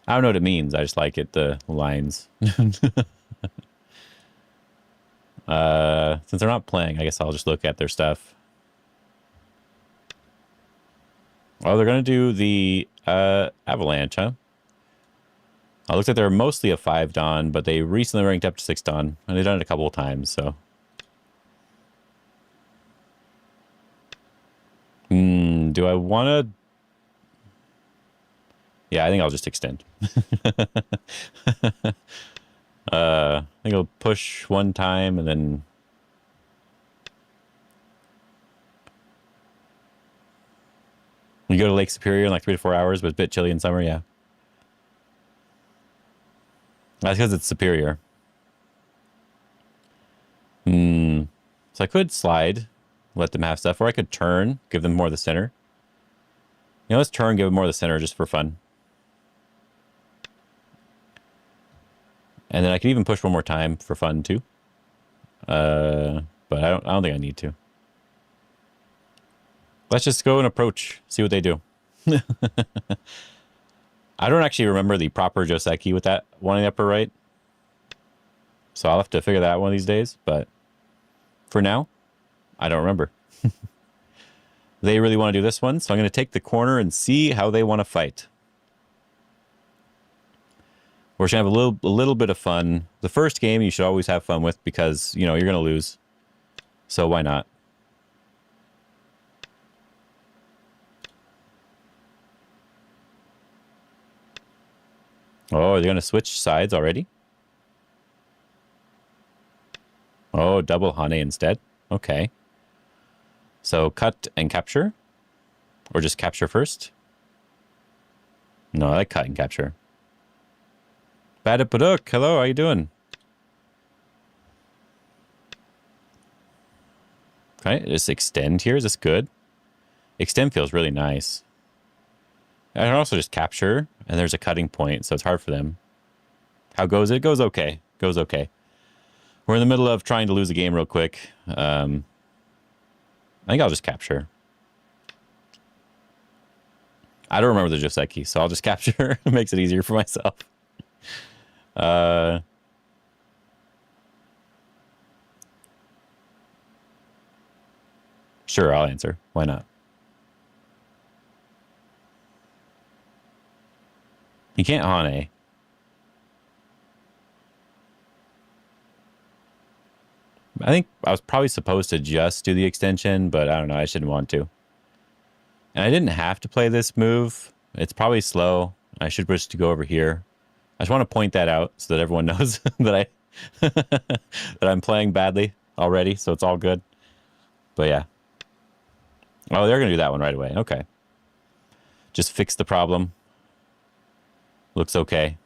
I don't know what it means. I just like it, the lines. Since they're not playing, I guess I'll just look at their stuff. Oh, they're going to do the Avalanche, huh? It looks like they're mostly a 5-DON, but they recently ranked up to 6-DON, and they've done it a couple of times, so. Do I want to... Yeah, I think I'll just extend. I think I'll push one time and then... You go to Lake Superior in like 3 to 4 hours, but it's a bit chilly in summer, yeah. That's because it's Superior. So I could slide. let them have stuff. Or I could turn, give them more of the center. You know, let's turn, give them more of the center just for fun. And then I can even push one more time for fun too. But I don't think I need to. Let's just go and approach, see what they do. I don't actually remember the proper Joseki with that one in the upper right. So I'll have to figure that out one of these days. But for now, I don't remember. They really want to do this one. So I'm going to take the corner and see how they want to fight. We're going to have a little bit of fun. The first game you should always have fun with because, you know, you're going to lose. So why not? Oh, they're going to switch sides already? Oh, double Hane instead. Okay. So cut and capture? Or just capture first? No, I like cut and capture. Baduk, hello, how you doing? Okay, just extend here. Is this good? Extend feels really nice. I can also just capture, and there's a cutting point, so it's hard for them. How goes it? Goes okay. Goes okay. We're in the middle of trying to lose a game real quick. I think I'll just capture. I don't remember the Joseki, so I'll just capture. It makes it easier for myself. Sure, I'll answer. Why not? You can't Hane. I think I was probably supposed to just do the extension, but I don't know. I shouldn't want to. And I didn't have to play this move. It's probably slow. I should just go over here. I just want to point that out so that everyone knows that that I'm playing badly already, so it's all good. But yeah. Oh, they're going to do that one right away. Okay. Just fix the problem. Looks okay.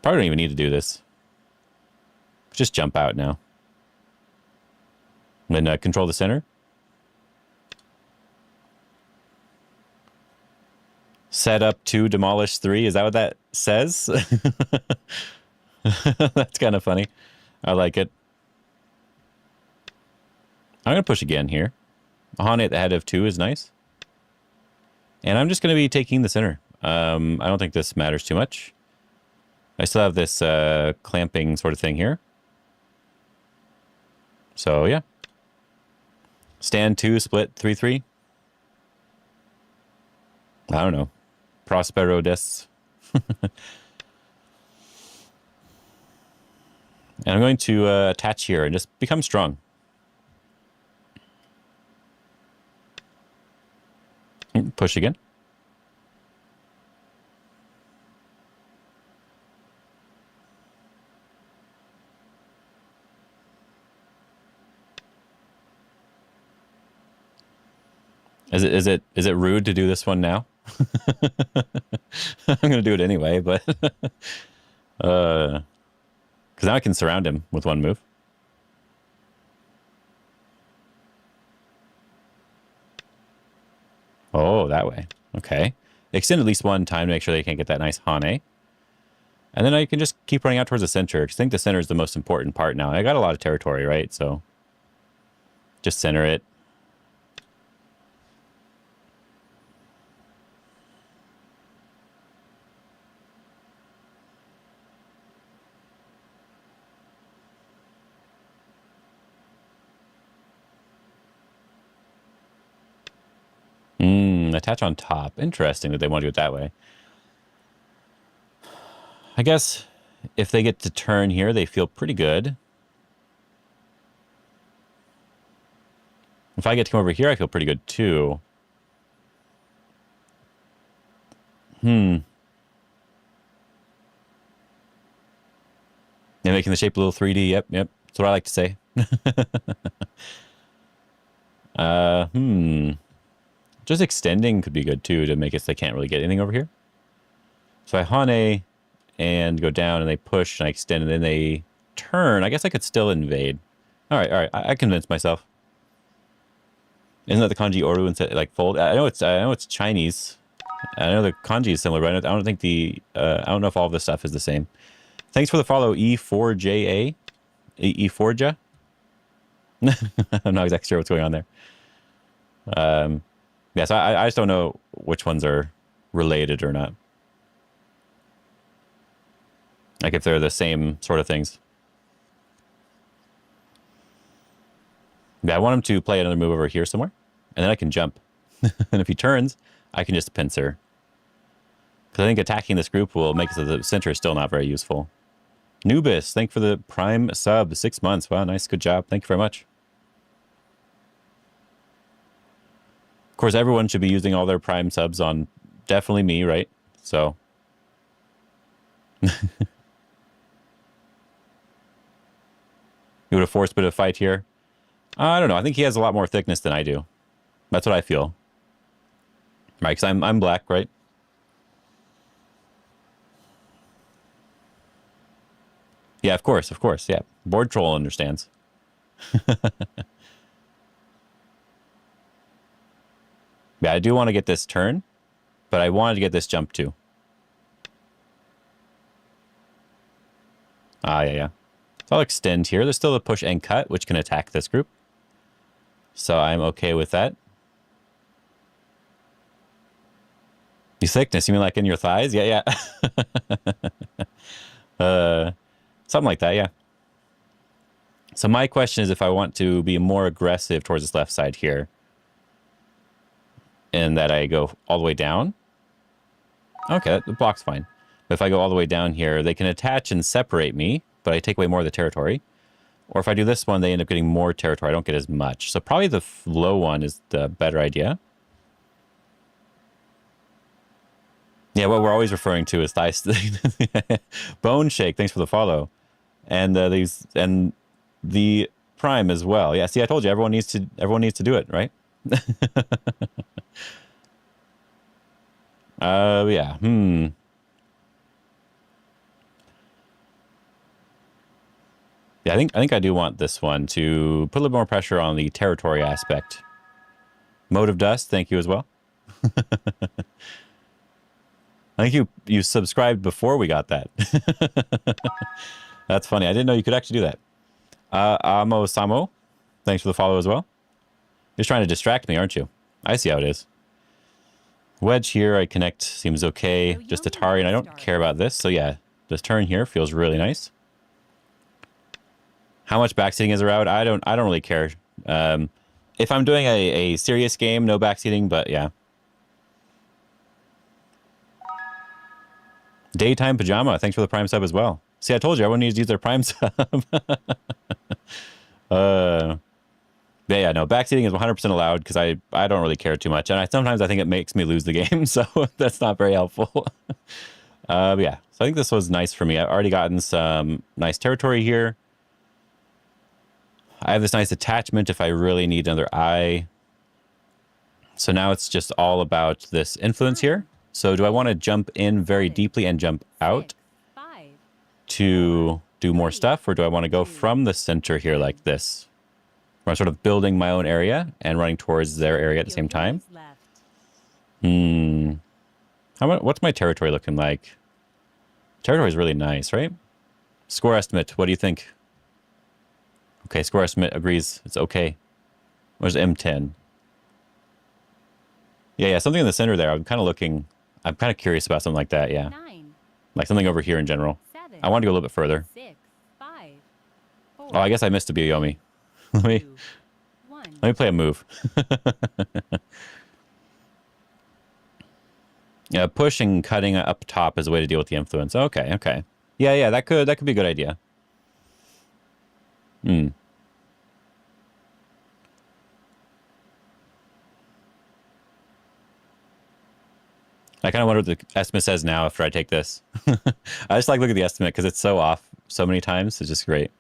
Probably don't even need to do this. Just jump out now. And then control the center. Set up 2, demolish 3. Is that what that says? That's kind of funny. I like it. I'm going to push again here. Hane at the head of 2 is nice. And I'm just going to be taking the center. I don't think this matters too much. I still have this clamping sort of thing here. So, yeah. Stand 2, split 3-3. I don't know. Prospero des. And I'm going to attach here and just become strong. Push again. Is it rude to do this one now? I'm gonna do it anyway, but because now I can surround him with one move. Oh, that way. Okay. Extend at least one time to make sure they can't get that nice Hane. And then I can just keep running out towards the center. I think the center is the most important part now. I got a lot of territory, right? So just center it. Attach on top. Interesting that they want to do it that way. I guess if they get to turn here, they feel pretty good. If I get to come over here, I feel pretty good too. They're making the shape a little 3D. Yep. That's what I like to say. Just extending could be good too to make it so they can't really get anything over here. So I Hane and go down and they push and I extend and then they turn, I guess I could still invade. All right. I convinced myself. Isn't that the kanji oru instead like fold? I know it's Chinese. I know the kanji is similar, but I don't think I don't know if all of this stuff is the same. Thanks for the follow, E4JA. E4ja? I'm not exactly sure what's going on there. Yeah, so I just don't know which ones are related or not. Like if they're the same sort of things. Yeah, I want him to play another move over here somewhere, and then I can jump. And if he turns, I can just pincer. Because I think attacking this group will make it so the center is still not very useful. Nubis, thank you for the Prime sub. 6 months. Wow, nice. Good job. Thank you very much. Of course, everyone should be using all their Prime subs on definitely me, right? So. You would have forced a bit of fight here. I don't know. I think he has a lot more thickness than I do. That's what I feel. Right, because I'm black, right? Yeah, of course, yeah. Board troll understands. Yeah, I do want to get this turn, but I wanted to get this jump too. Yeah. So I'll extend here. There's still a push and cut, which can attack this group. So I'm okay with that. You thickness, you mean like in your thighs? Yeah. Something like that, yeah. So my question is if I want to be more aggressive towards this left side here, and that I go all the way down. Okay, the block's fine. But if I go all the way down here, they can attach and separate me, but I take away more of the territory. Or if I do this one, they end up getting more territory. I don't get as much. So probably the low one is the better idea. Yeah, what we're always referring to is thigh. Bone Shake, thanks for the follow. And the Prime as well. Yeah, see, I told you everyone needs to do it, right? Yeah. Yeah, I think I do want this one to put a little more pressure on the territory aspect. Mode of Dust, thank you as well. I think you subscribed before we got that. That's funny. I didn't know you could actually do that. Amo Samo, thanks for the follow as well. You're trying to distract me, aren't you? I see how it is. Wedge here, I connect, seems okay. Just Atari, and I don't care about this. So yeah, this turn here feels really nice. How much backseating is allowed? I don't really care. If I'm doing a serious game, no backseating, but yeah. Daytime Pajama, thanks for the Prime sub as well. See, I told you, everyone needs to use their Prime sub. Yeah, no, backseating is 100% allowed because I don't really care too much. And sometimes I think it makes me lose the game, so that's not very helpful. Yeah, so I think this was nice for me. I've already gotten some nice territory here. I have this nice attachment if I really need another eye. So now it's just all about this influence here. So do I want to jump in very deeply and jump out to do more stuff? Or do I want to go from the center here like this? Where I'm sort of building my own area and running towards their area at the same time. What's my territory looking like? Territory is really nice, right? Score estimate, what do you think? Okay, score estimate agrees. It's okay. Where's M10? Yeah, something in the center there. I'm kind of curious about something like that, yeah. 9, like something over here in general. 7, I want to go a little bit further. 6, 5, 4, Oh, I guess I missed a Biyomi. Let me play a move. Yeah, pushing, cutting up top is a way to deal with the influence. Okay. Yeah, that could be a good idea. I kind of wonder what the estimate says now after I take this. I just like look at the estimate because it's so off so many times. It's just great.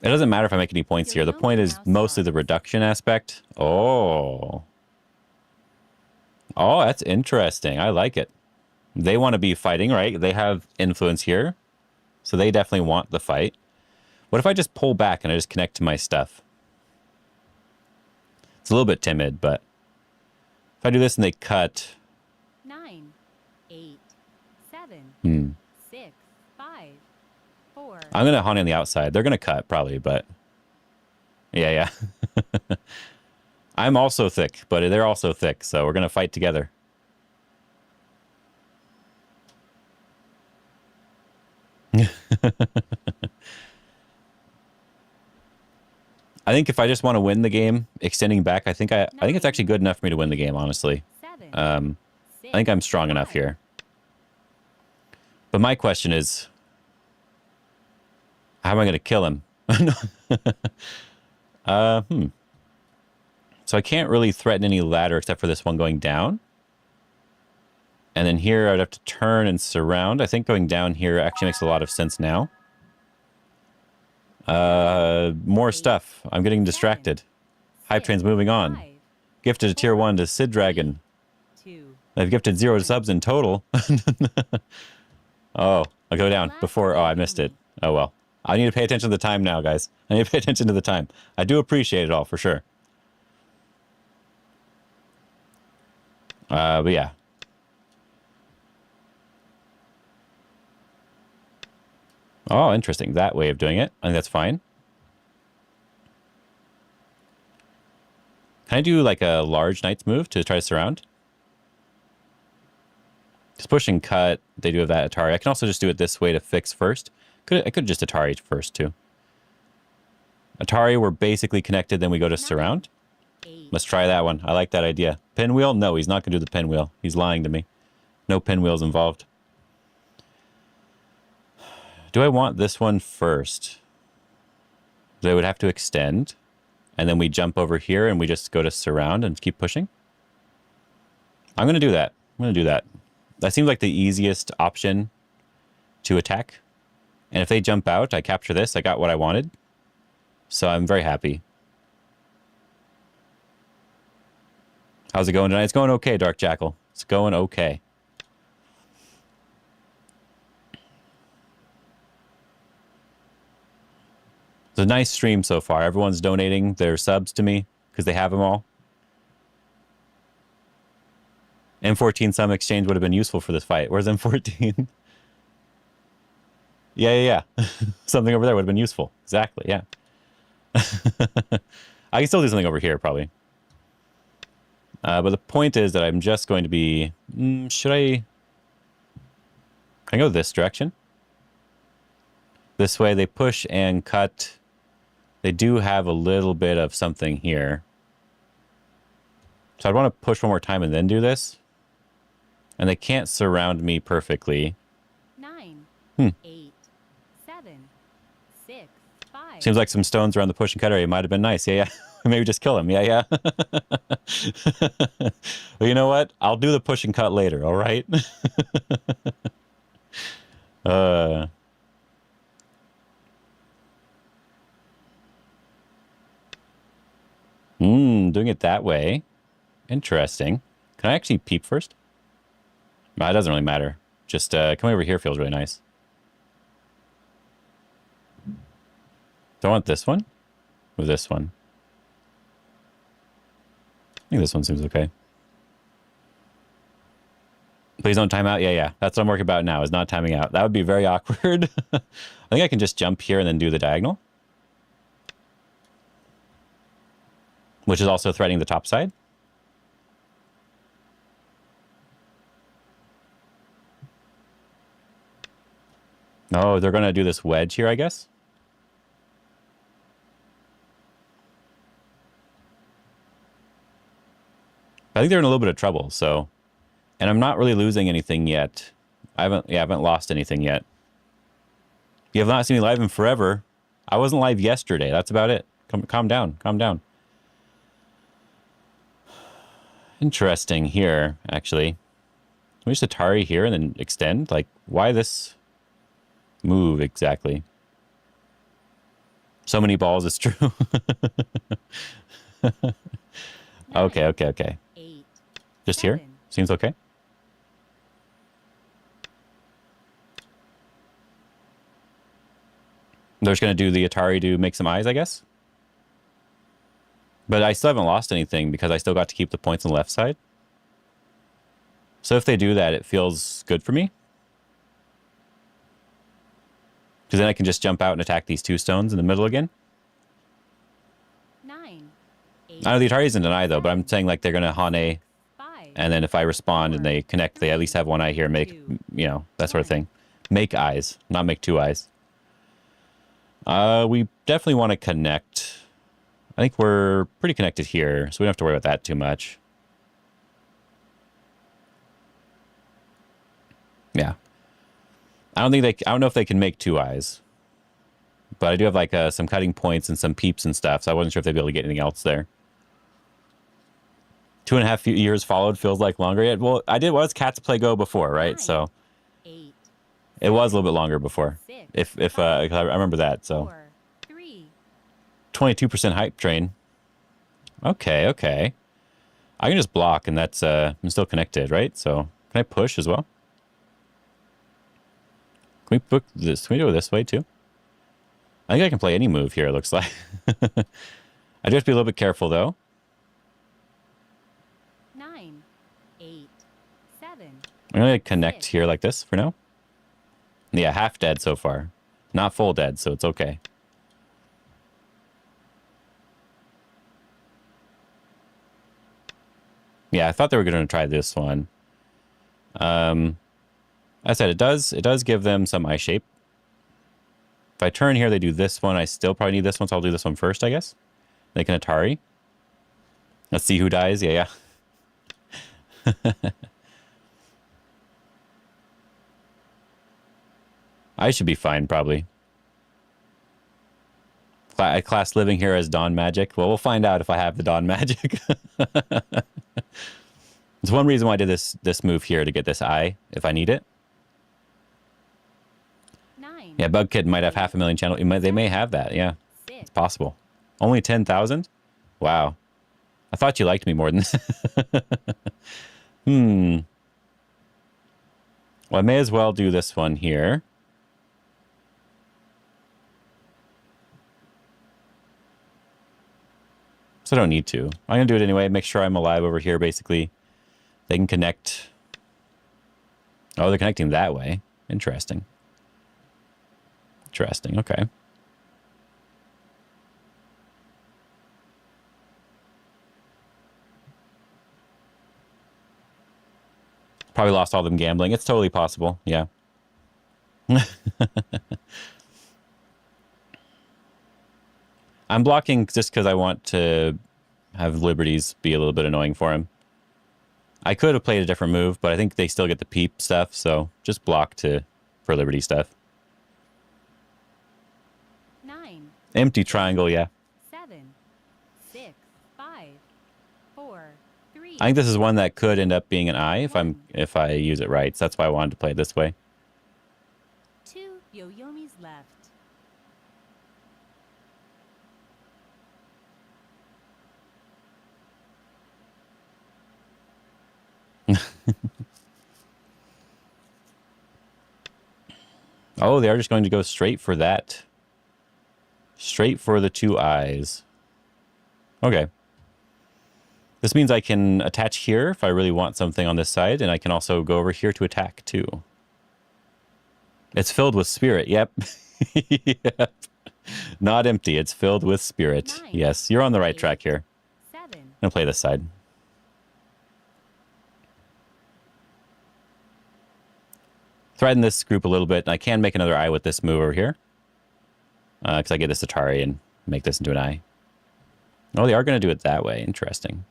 It doesn't matter if I make any points here. The point is mostly the reduction aspect. Oh, that's interesting. I like it. They want to be fighting, right? They have influence here. So they definitely want the fight. What if I just pull back and I just connect to my stuff? It's a little bit timid, but if I do this and they cut... 9, 8, 7, 6, 5, 4. I'm going to hunt on the outside. They're going to cut probably, but... Yeah. I'm also thick, but they're also thick, so we're going to fight together. I think if I just want to win the game, extending back, I think it's actually good enough for me to win the game, honestly. 7, I think I'm strong enough here. But my question is, how am I going to kill him? So I can't really threaten any ladder except for this one going down. And then here I'd have to turn and surround. I think going down here actually makes a lot of sense now. More stuff. I'm getting distracted. Hype train's moving on. Gifted a tier 1 to Sid Dragon. They've gifted 0 subs in total. Oh, I'll go down before... Oh, I missed it. Oh, well. I need to pay attention to the time now, guys. I need to pay attention to the time. I do appreciate it all, for sure. But yeah. Oh, interesting. That way of doing it. I think that's fine. Can I do like a large knight's move to try to surround? Because push and cut, they do have that Atari. I can also just do it this way to fix first. I could just Atari first too. Atari, we're basically connected, then we go to surround. Let's try that one. I like that idea. Pinwheel? No, he's not going to do the pinwheel. He's lying to me. No pinwheels involved. Do I want this one first? They would have to extend. And then we jump over here and we just go to surround and keep pushing. I'm going to do that. I'm going to do that. That seems like the easiest option to attack. And if they jump out, I capture this. I got what I wanted. So I'm very happy. How's it going tonight? It's going okay, Dark Jackal. It's going okay. It's a nice stream so far. Everyone's donating their subs to me because they have them all. M14 sum exchange would have been useful for this fight. Where's M14? Yeah. Something over there would have been useful. Exactly, yeah. I can still do something over here, probably. But the point is that I'm just going to be... should I... Can I go this direction? This way they push and cut. They do have a little bit of something here. So I'd want to push one more time and then do this. And they can't surround me perfectly. 9, 8, 7, 6, 5. Seems like some stones around the push and cut area might have been nice. Yeah. Maybe just kill him. Yeah. Well, you know what? I'll do the push and cut later, all right? Doing it that way. Interesting. Can I actually peep first? It doesn't really matter. Just coming over here feels really nice. Do I want this one? Or this one? I think this one seems okay. Please don't time out. Yeah. That's what I'm working about now, is not timing out. That would be very awkward. I think I can just jump here and then do the diagonal. Which is also threatening the top side. Oh, they're going to do this wedge here, I guess. I think they're in a little bit of trouble, so... And I'm not really losing anything yet. I haven't lost anything yet. You have not seen me live in forever. I wasn't live yesterday. That's about it. Calm down. Calm down. Interesting here, actually. Can we just Atari here and then extend? Like, why this move exactly? So many balls, it's true. Okay. 8, Just here? 7. Seems okay. They're just going to do the Atari to make some eyes, I guess. But I still haven't lost anything because I still got to keep the points on the left side. So if they do that, it feels good for me. Because then I can just jump out and attack these 2 stones in the middle again. 9, 8, I know the Atari isn't an eye, though, but I'm saying like they're going to Hane, 5, and then if I respond and they connect, they at least have 1 eye here, make, you know, that sort of thing. Make eyes, not make 2 eyes. We definitely want to connect. I think we're pretty connected here, so we don't have to worry about that too much. Yeah. I don't know if they can make 2 eyes. But I do have like some cutting points and some peeps and stuff, so I wasn't sure if they'd be able to get anything else there. 2.5 years followed feels like longer yet. Well, was Cat's Play Go before, right? 9, So 8, it was a little bit longer before. 6, If I remember that, so 4, 3, 22% hype train. Okay, okay. I can just block and that's I'm still connected, right? So can I push as well? Can we book this? Can we do it this way too? I think I can play any move here, it looks like. I do have to be a little bit careful, though. 9, 8, 7. I'm going to connect here like this for now. Yeah, half dead so far. Not full dead, so it's okay. Yeah, I thought they were going to try this one. As I said, it does give them some eye shape. If I turn here, they do this one. I still probably need this one, so I'll do this one first, I guess. They can Atari. Let's see who dies. Yeah, yeah. I should be fine, probably. Class living here as Dawn Magic. Well, we'll find out if I have the Dawn Magic. It's one reason why I did this move here, to get this eye, if I need it. 9, Yeah, Bug Kid might have 500,000 channels. They may have that, yeah. 6, It's possible. Only 10,000? Wow. I thought you liked me more than Well, I may as well do this one here. So I don't need to. I'm going to do it anyway. Make sure I'm alive over here, basically. They can connect. Oh, they're connecting that way. Interesting. Interesting. Okay. Probably lost all them gambling. It's totally possible. Yeah. I'm blocking just because I want to have Liberties be a little bit annoying for him. I could have played a different move, but I think they still get the peep stuff, so just block for Liberty stuff. 9, Empty triangle, yeah. 7, 6, 5, 4, 3. I think this is one that could end up being an eye if I use it right. So that's why I wanted to play it this way. 2 Yoyomis left. Oh, they are just going to go straight for that. Straight for the 2 eyes. Okay. This means I can attach here if I really want something on this side, and I can also go over here to attack too. It's filled with spirit. Yep. Yep. Not empty. It's filled with spirit. 9, Yes, you're on the right track here. 7. I'm going to play this side. Threaten this group a little bit, and I can make another eye with this move over here. Because I get this Atari and make this into an eye. Oh, they are going to do it that way. Interesting.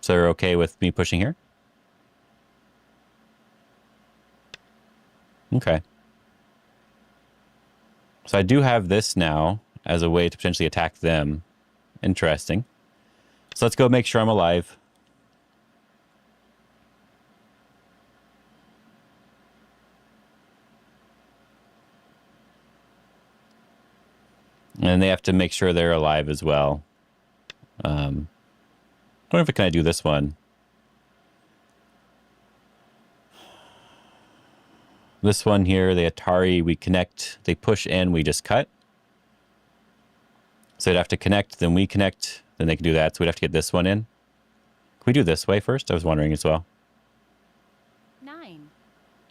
So they're okay with me pushing here? Okay. So I do have this now as a way to potentially attack them. Interesting. So let's go make sure I'm alive. And they have to make sure they're alive as well. I wonder if I can do this one. This one here, the Atari, we connect, they push in, we just cut. So they'd have to connect, then we connect, then they can do that. So we'd have to get this one in. Can we do this way first? I was wondering as well. 9,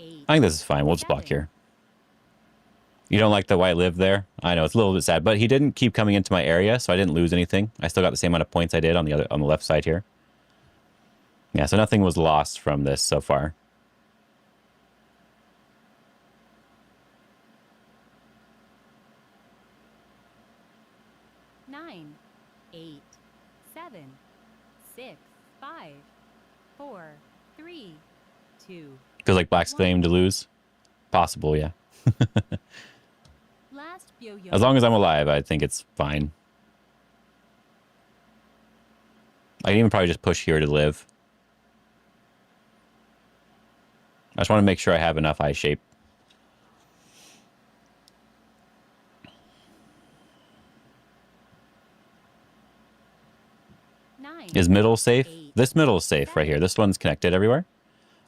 8. I think this is fine. We'll just block 7. here. You don't like the white live there? I know, it's a little bit sad, but he didn't keep coming into my area, so I didn't lose anything. I still got the same amount of points I did on the left side here. Yeah, so nothing was lost from this so far. Nine, 8, 7, 6, 5, 4, 3, 2. Feels like Black's claim to lose. Possible, yeah. Last yo-yo. As long as I'm alive, I think it's fine. I can even probably just push here to live. I just want to make sure I have enough eye shape. Nine, Is middle safe? 8, This middle is safe right here. This one's connected everywhere.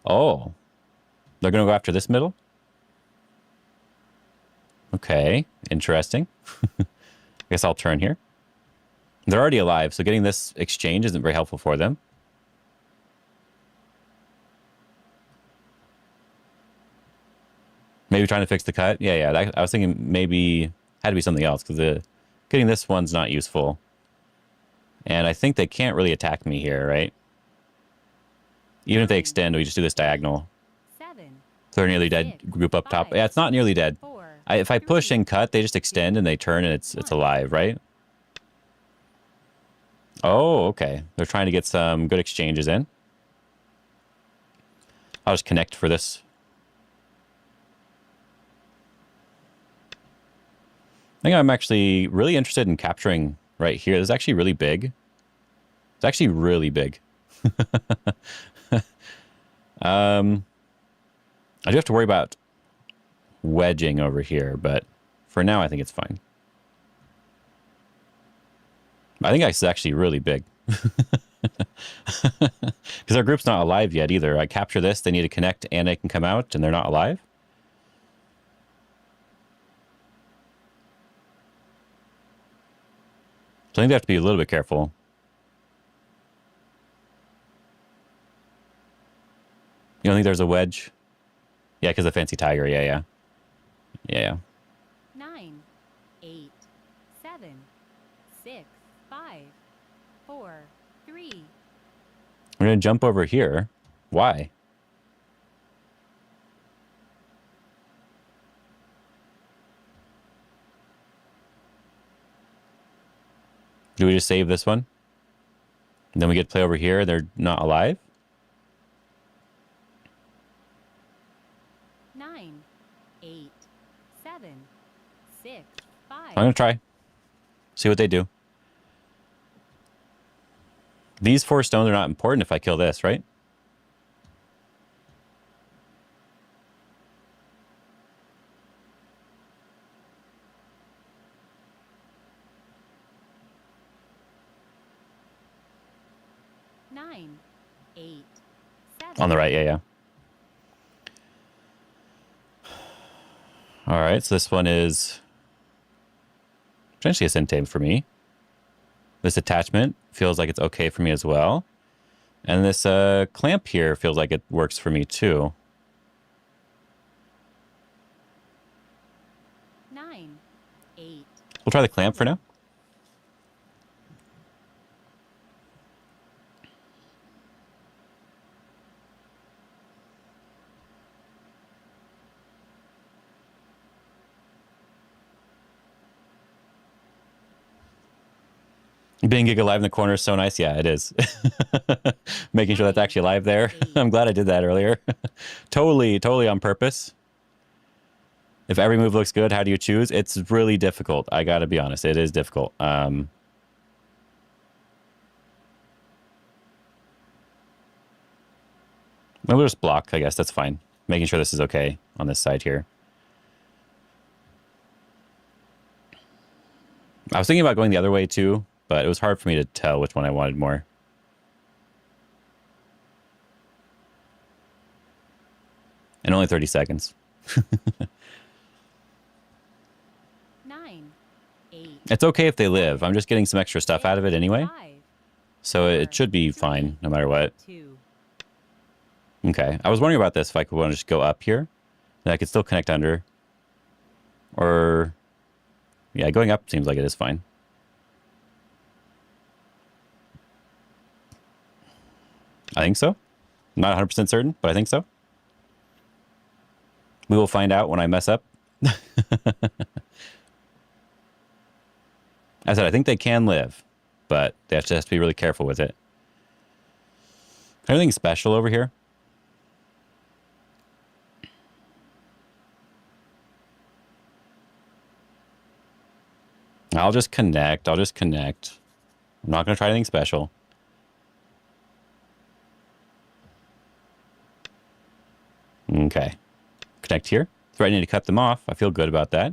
Oh. They're going to go after this middle? Okay. Interesting. I guess I'll turn here. They're already alive, so getting this exchange isn't very helpful for them. Maybe trying to fix the cut? Yeah. I was thinking maybe had to be something else, because getting this one's not useful. And I think they can't really attack me here, right? Even if they extend, we just do this diagonal. 7, So they're nearly dead. 6, Group up top. 5, Yeah, it's not nearly dead. 4, If I push 3, and cut, they just extend and they turn and it's alive, right? Oh, okay. They're trying to get some good exchanges in. I'll just connect for this. I think I'm actually really interested in capturing right here. This is actually really big. It's actually really big. I do have to worry about wedging over here, but for now I think it's fine. I think it's actually really big. Because our group's not alive yet either. I capture this, they need to connect and they can come out, and they're not alive. So I think they have to be a little bit careful. You don't think there's a wedge? Yeah, because the fancy tiger. Yeah. 9, 8, 7, 6, 5, 4, 3. We're going to jump over here. Why? Do we just save this one? And then we get to play over here. They're not alive? 9, 8, 7, 6, 5. I'm going to try. See what they do. These 4 stones are not important if I kill this, right? Nine, 8, 7. On the right, yeah. All right, so this one is potentially a Centame for me. This attachment feels like it's okay for me as well. And this clamp here feels like it works for me too. 9, 8. We'll try the clamp for now. Being Giga live in the corner is so nice. Yeah, it is. Making sure that's actually live there. I'm glad I did that earlier. Totally on purpose. If every move looks good, how do you choose? It's really difficult. I gotta be honest. It is difficult. We'll just block, I guess. That's fine. Making sure this is okay on this side here. I was thinking about going the other way too, but it was hard for me to tell which one I wanted more. And only 30 seconds. 9, 8, It's okay if they live. I'm just getting some extra stuff out of it anyway. 5, So it 4, should be 3, fine no matter what. 2. Okay. I was wondering about this if I could want to just go up here. Then I could still connect under. Or... Yeah, going up seems like it is fine. I think so. I'm not 100% certain, but I think so. We will find out when I mess up. I said, I think they can live, but they have to be really careful with it. Anything special over here? I'll just connect. I'll just connect. I'm not going to try anything special. Okay. Connect here. Threatening to cut them off. I feel good about that.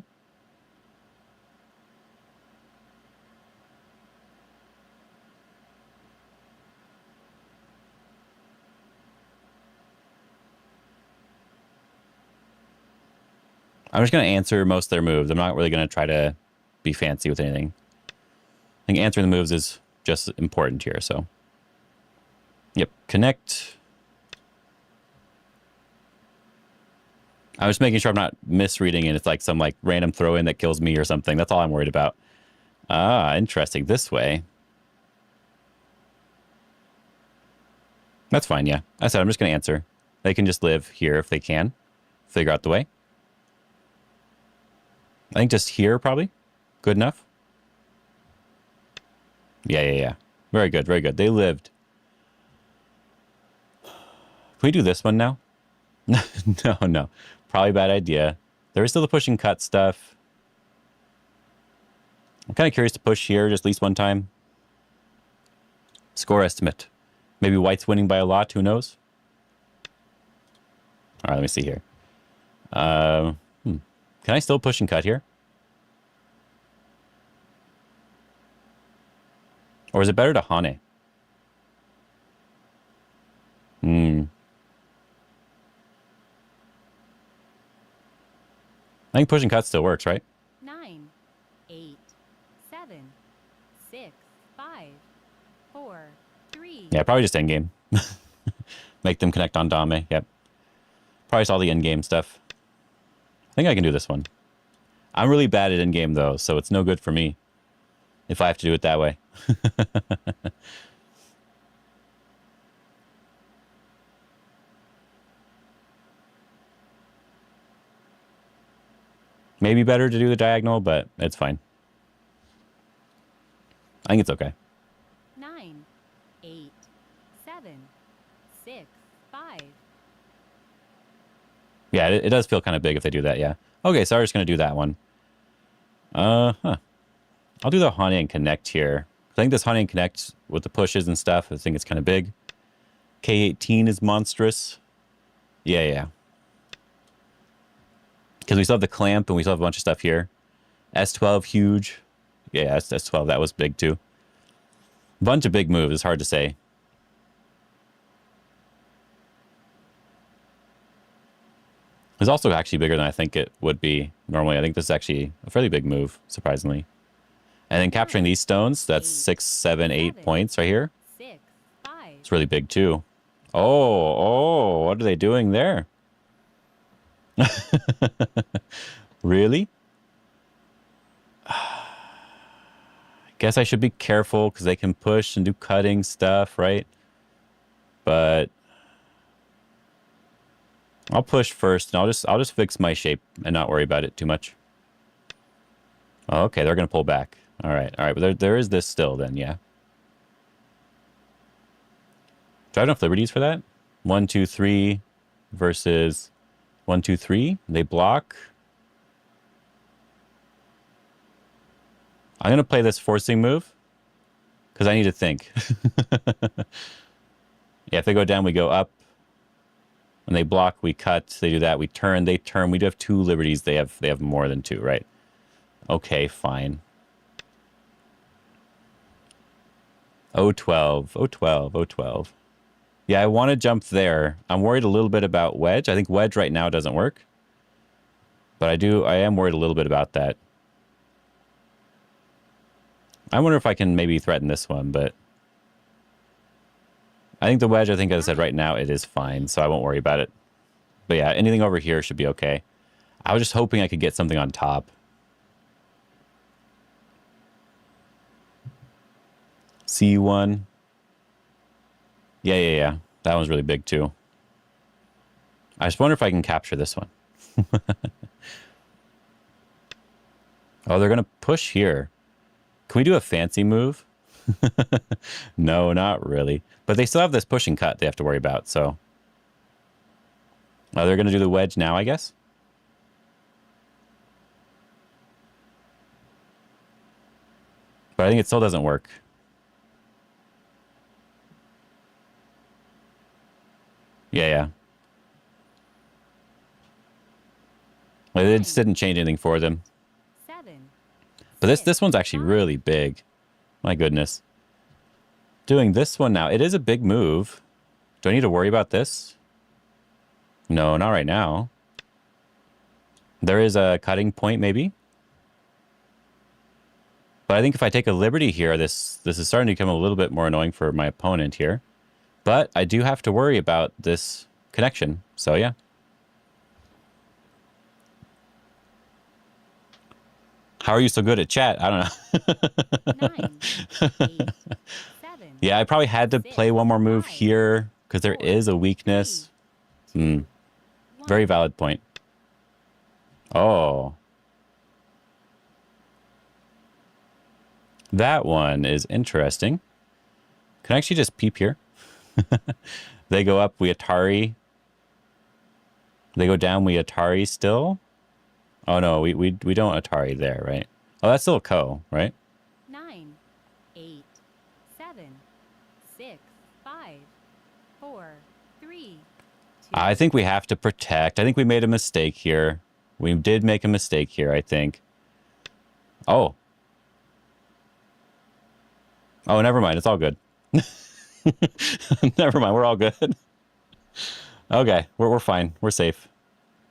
I'm just going to answer most of their moves. I'm not really going to try to be fancy with anything. I think answering the moves is just important here, so. Yep, connect. I'm just making sure I'm not misreading it. It's like some like random throw-in that kills me or something. That's all I'm worried about. Ah, interesting. This way. That's fine, yeah. I said I'm just going to answer. They can just live here if they can. Figure out the way. I think just here, probably. Good enough. Yeah. Very good, very good. They lived. Can we do this one now? No. Probably a bad idea. There is still the push and cut stuff. I'm kind of curious to push here just at least one time. Score estimate. Maybe white's winning by a lot. Who knows? All right, let me see here. Can I still push and cut here? Or is it better to Hane? I think push and cut still works, right? 9, 8, 7, 6, 5, 4, 3. Yeah, probably just endgame. Make them connect on Dame. Yep. Probably all the endgame stuff. I think I can do this one. I'm really bad at endgame, though, so it's no good for me if I have to do it that way. Maybe better to do the diagonal, but it's fine. I think it's okay. 9, 8, 7, 6, 5. Yeah, it does feel kind of big if they do that, yeah. Okay, so I'm just going to do that one. I'll do the Hane and Connect here. I think this Hane and Connect with the pushes and stuff, I think it's kind of big. K18 is monstrous. Yeah. Because we still have the clamp and we still have a bunch of stuff here. S12, huge. Yeah, S12, that was big too. Bunch of big moves, it's hard to say. It's also actually bigger than I think it would be normally. I think this is actually a fairly big move, surprisingly. And then capturing these stones, that's 6, 7, 8 points right here. 6, 5. It's really big too. Oh, what are they doing there? Really? I guess I should be careful because they can push and do cutting stuff, right? But I'll push first and I'll just fix my shape and not worry about it too much. Oh, okay, they're gonna pull back. All right, but there is this still then, yeah. Do I have enough liberties for that? 1, 2, 3 versus 1, 2, 3. They block. I'm gonna play this forcing move because I need to think. Yeah, if they go down, we go up. When they block, we cut. They do that. We turn. They turn. We do have 2 liberties. They have more than 2, right? Okay, fine. 012. Yeah, I want to jump there. I'm worried a little bit about wedge. I think wedge right now doesn't work. But I am worried a little bit about that. I wonder if I can maybe threaten this one, but I think the wedge, I think as I said right now, it is fine, so I won't worry about it. But yeah, anything over here should be okay. I was just hoping I could get something on top. C1. Yeah. That one's really big too. I just wonder if I can capture this one. Oh, they're going to push here. Can we do a fancy move? No, not really. But they still have this push and cut they have to worry about, so. Oh, they're going to do the wedge now, I guess? But I think it still doesn't work. Yeah. Well, it just didn't change anything for them. 7. But this one's actually really big. My goodness. Doing this one now. It is a big move. Do I need to worry about this? No, not right now. There is a cutting point, maybe. But I think if I take a liberty here, this is starting to become a little bit more annoying for my opponent here. But I do have to worry about this connection. So, yeah. How are you so good at chat? I don't know. 9, 8, 7. Yeah, I probably had to play one more move here because there is a weakness. Very valid point. Oh. That one is interesting. Can I actually just peep here? They go up, we Atari. They go down, we Atari still. Oh no, we don't Atari there, right? Oh, that's still a Ko, right? 9, 8, 7, 6, 5, 4, 3, 2. I think we have to protect. I think we made a mistake here. We did make a mistake here, I think. Oh. Oh, never mind. It's all good. Never mind. We're all good. Okay, we're fine. We're safe.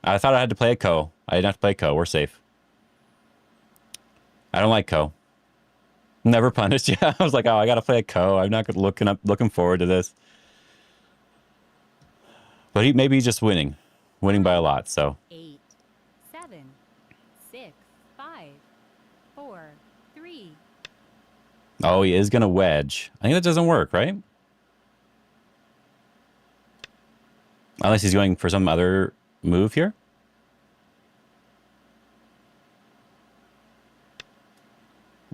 I thought I had to play a Ko. I didn't have to play Ko. We're safe. I don't like Ko. Never punished. Yeah, I was like, oh, I gotta play a Ko. I'm not looking forward to this. But maybe he's just winning by a lot. So 8, 7, 6, 5, 4, 3. oh, he is gonna wedge. I think that doesn't work, right? Unless he's going for some other move here.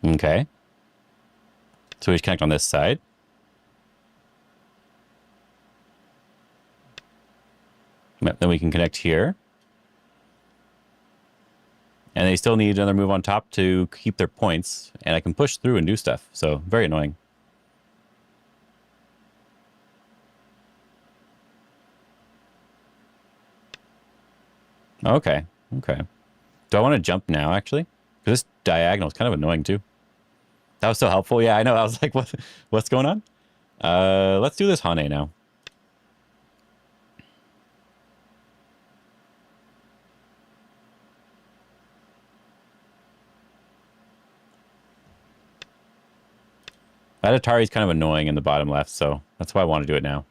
Okay. So we just connect on this side. Then we can connect here. And they still need another move on top to keep their points. And I can push through and do stuff. So very annoying. Okay. Do I want to jump now, actually? Because this diagonal is kind of annoying, too. That was so helpful. Yeah, I know. I was like, what's going on? Let's do this Hane now. That Atari is kind of annoying in the bottom left, so that's why I want to do it now.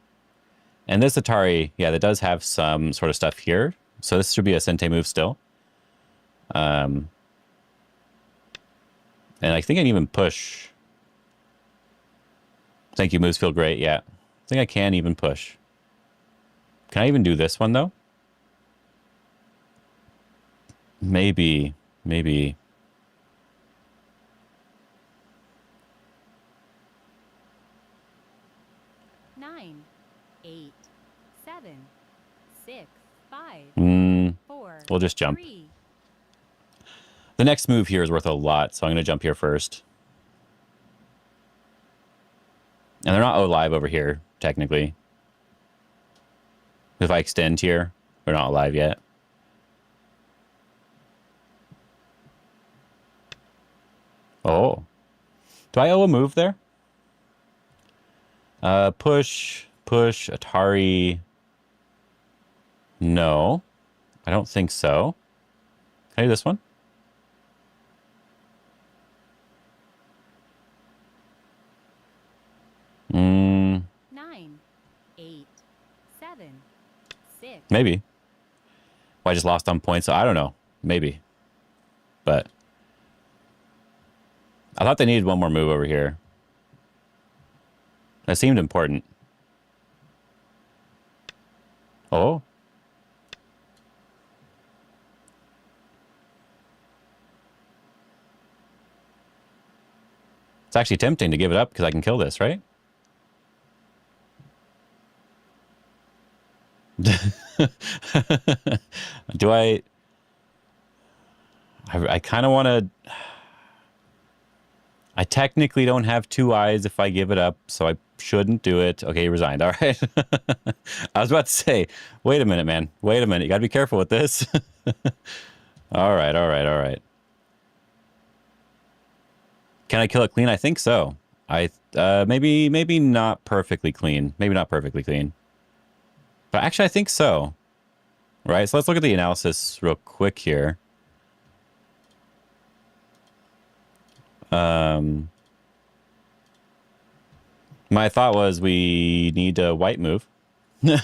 And this Atari, yeah, that does have some sort of stuff here. So this should be a Sente move still. And I think I can even push. Thank you, moves feel great. Yeah, I think I can even push. Can I even do this one, though? Maybe. 9, 8, 7, 6, 5, 4. We'll just jump. 3. The next move here is worth a lot, so I'm going to jump here first. And they're not alive over here, technically. If I extend here, they're not alive yet. Oh. Do I owe a move there? Push, Atari. No, I don't think so. Hey, this one. Mm, 9, 8, 7, 6. maybe. Well, I just lost on points, so I don't know. Maybe. But I thought they needed one more move over here. That seemed important. Oh. It's actually tempting to give it up because I can kill this, right? Do I kind of want to... I technically don't have 2 eyes if I give it up, so I shouldn't do it. Okay, he resigned. All right. I was about to say, wait a minute, man. Wait a minute. You got to be careful with this. All right, all right, all right. Can I kill it clean? I think so. Maybe not perfectly clean. Maybe not perfectly clean. But actually, I think so. Right, so let's look at the analysis real quick here. My thought was we need a white move. We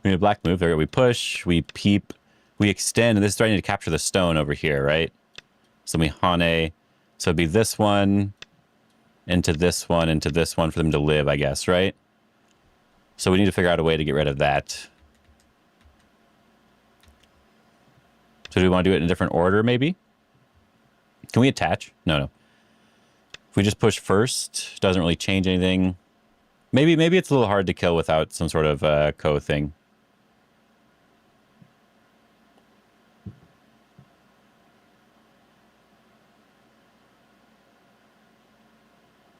need a black move. There we go. We push, we peep, we extend, and this is starting to capture the stone over here, right? So we hane. So it'd be this one, into this one, into this one for them to live, I guess, right? So we need to figure out a way to get rid of that. So do we want to do it in a different order, maybe? Can we attach? No, no. If we just push first, doesn't really change anything. Maybe it's a little hard to kill without some sort of co thing.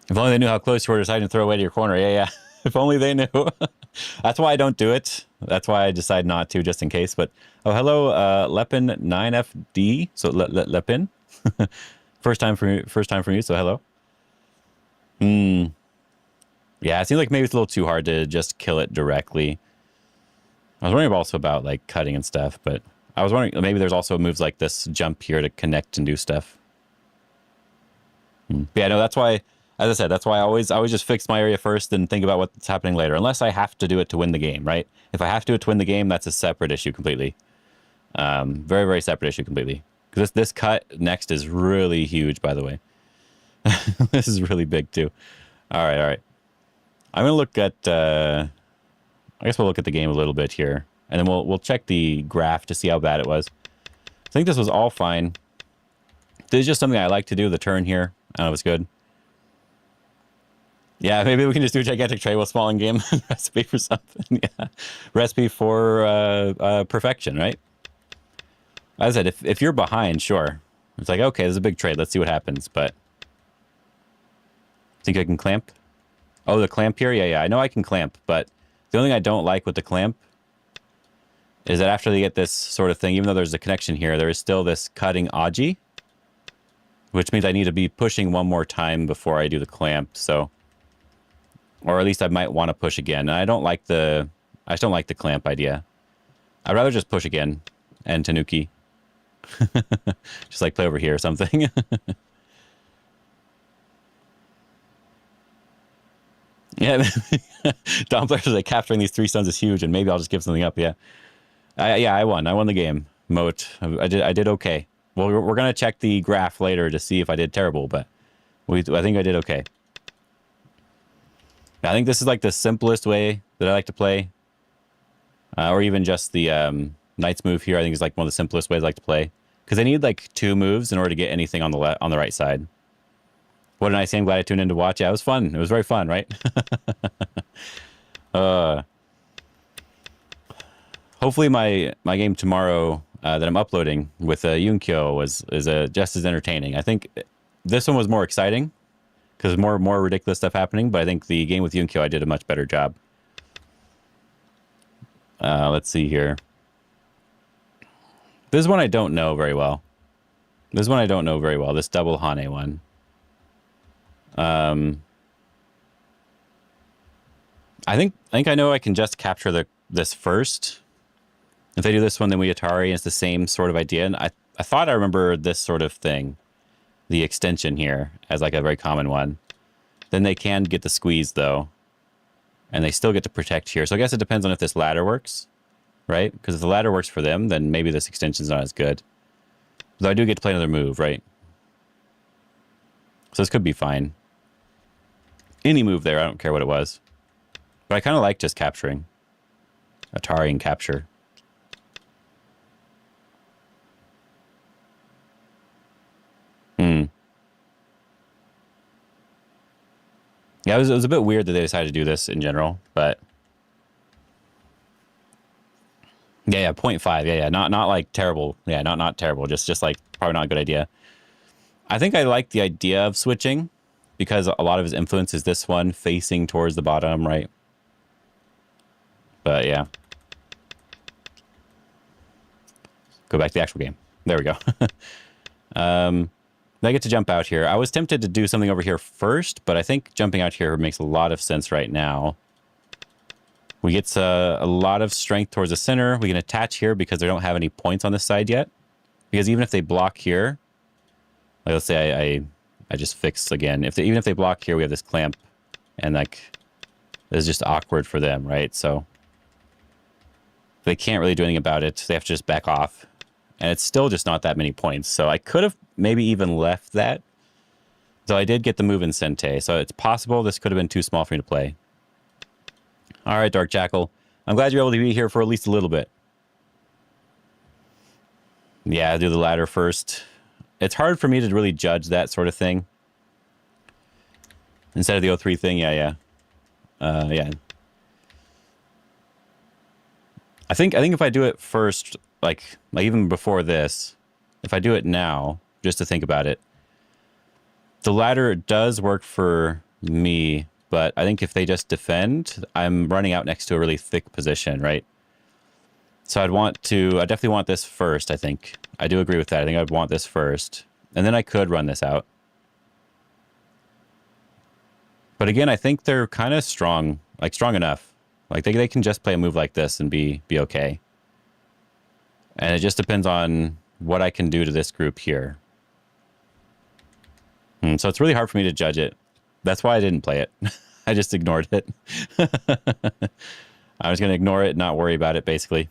If only they knew how close you were deciding to throw away to your corner. Yeah, yeah. If only they knew. That's why I don't do it. That's why I decide not to, just in case. But, oh, hello, Lepin 9FD. So, Lepin. First time for you, so hello. Yeah, it seems like maybe it's a little too hard to just kill it directly. I was wondering also about, like, cutting and stuff, but I was wondering, maybe there's also moves like this jump here to connect and do stuff. Yeah, no, that's why, as I said, that's why I always just fix my area first and think about what's happening later, unless I have to do it to win the game, right? If I have to do it to win the game, that's a separate issue completely. Very, very separate issue completely. Because this cut next is really huge, by the way. This is really big, too. All right, all right. I'm going to look at... I guess we'll look at the game a little bit here. And then we'll check the graph to see how bad it was. I think this was all fine. This is just something I like to do, the turn here. I don't know if it's good. Yeah, maybe we can just do a gigantic tray while small in game. Recipe for something, yeah. Recipe for perfection, right? As I said, if you're behind, sure. It's like, okay, there's a big trade. Let's see what happens, but... Think I can clamp? Oh, the clamp here? Yeah, yeah, I know I can clamp, but the only thing I don't like with the clamp is that after they get this sort of thing, even though there's a connection here, there is still this cutting aji, which means I need to be pushing one more time before I do the clamp, so... Or at least I might want to push again. And I just don't like the clamp idea. I'd rather just push again and Tanuki. Just like play over here or something. Yeah, Dom players are like, capturing these 3 stones is huge, and maybe I'll just give something up. Yeah, I won. I won the game. Moat. I did okay. Well, we're gonna check the graph later to see if I did terrible, but I think I did okay. I think this is like the simplest way that I like to play, or even just the Knight's move here. I think is like one of the simplest ways I like to play, because I need like 2 moves in order to get anything on the right side. What a nice game. Glad I tuned in to watch. Yeah, it was fun. It was very fun, right? Hopefully my game tomorrow that I'm uploading with Yunkyo is just as entertaining. I think this one was more exciting because more ridiculous stuff happening, but I think the game with Yunkyo I did a much better job. Let's see here. This is one I don't know very well. This double Hane one. I think I know I can just capture this first. If they do this one, then we Atari, and it's the same sort of idea. And I I thought I remember this sort of thing, the extension here, as like a very common one. Then they can get the squeeze, though. And they still get to protect here. So I guess it depends on if this ladder works, right? Because if the ladder works for them, then maybe this extension's not as good. Though I do get to play another move, right? So this could be fine. Any move there, I don't care what it was. But I kind of like just capturing. Atari and capture. Yeah, it was a bit weird that they decided to do this in general, but yeah, 0.5. Yeah, not like terrible. Yeah, not terrible. Just like probably not a good idea. I think I like the idea of switching because a lot of his influence is this one facing towards the bottom, right? But yeah. Go back to the actual game. There we go. I get to jump out here. I was tempted to do something over here first, but I think jumping out here makes a lot of sense right now. We get a lot of strength towards the center. We can attach here because they don't have any points on this side yet. Because even if they block here, like let's say I just fix again. Even if they block here, we have this clamp, and like it's just awkward for them, right? So they can't really do anything about it. They have to just back off. And it's still just not that many points. So I could have maybe even left that. So I did get the move in Sente. So it's possible this could have been too small for me to play. All right, Dark Jackal. I'm glad you're able to be here for at least a little bit. Yeah, I'll do the ladder first. It's hard for me to really judge that sort of thing. Instead of the 03 thing, yeah. Yeah. I think if I do it first, like even before this, if I do it now, just to think about it, the ladder does work for me, but I think if they just defend, I'm running out next to a really thick position, right? So I definitely want this first, I think. I do agree with that. I think I'd want this first. And then I could run this out. But again, I think they're kind of strong, like strong enough. Like they can just play a move like this and be okay. And it just depends on what I can do to this group here. So it's really hard for me to judge it. That's why I didn't play it. I just ignored it. I was going to ignore it and not worry about it, basically.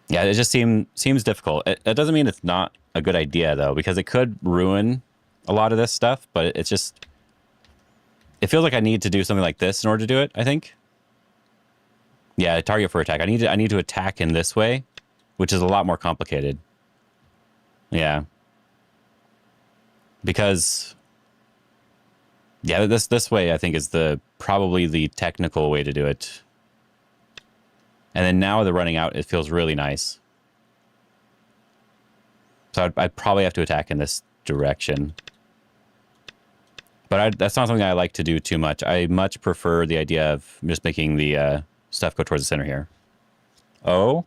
Yeah, it just seems difficult. That doesn't mean it's not a good idea, though, because it could ruin a lot of this stuff, but it's just... It feels like I need to do something like this in order to do it, I think. Yeah, target for attack. I need to attack in this way, which is a lot more complicated. Yeah. Because yeah, this way I think is probably the technical way to do it. And then now the running out, it feels really nice. So I'd probably have to attack in this direction. But that's not something I like to do too much. I much prefer the idea of just making the stuff go towards the center here. Oh.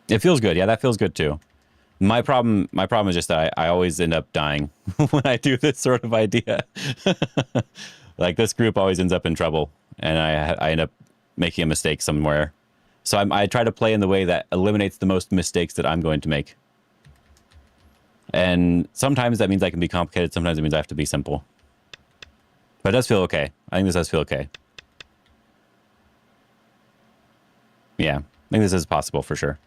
It feels good. Yeah, that feels good too. My problem is just that I always end up dying when I do this sort of idea. Like this group always ends up in trouble, and I end up making a mistake somewhere. So I try to play in the way that eliminates the most mistakes that I'm going to make. And sometimes that means I can be complicated. Sometimes it means I have to be simple. But it does feel okay. I think this does feel okay. Yeah, I think this is possible for sure.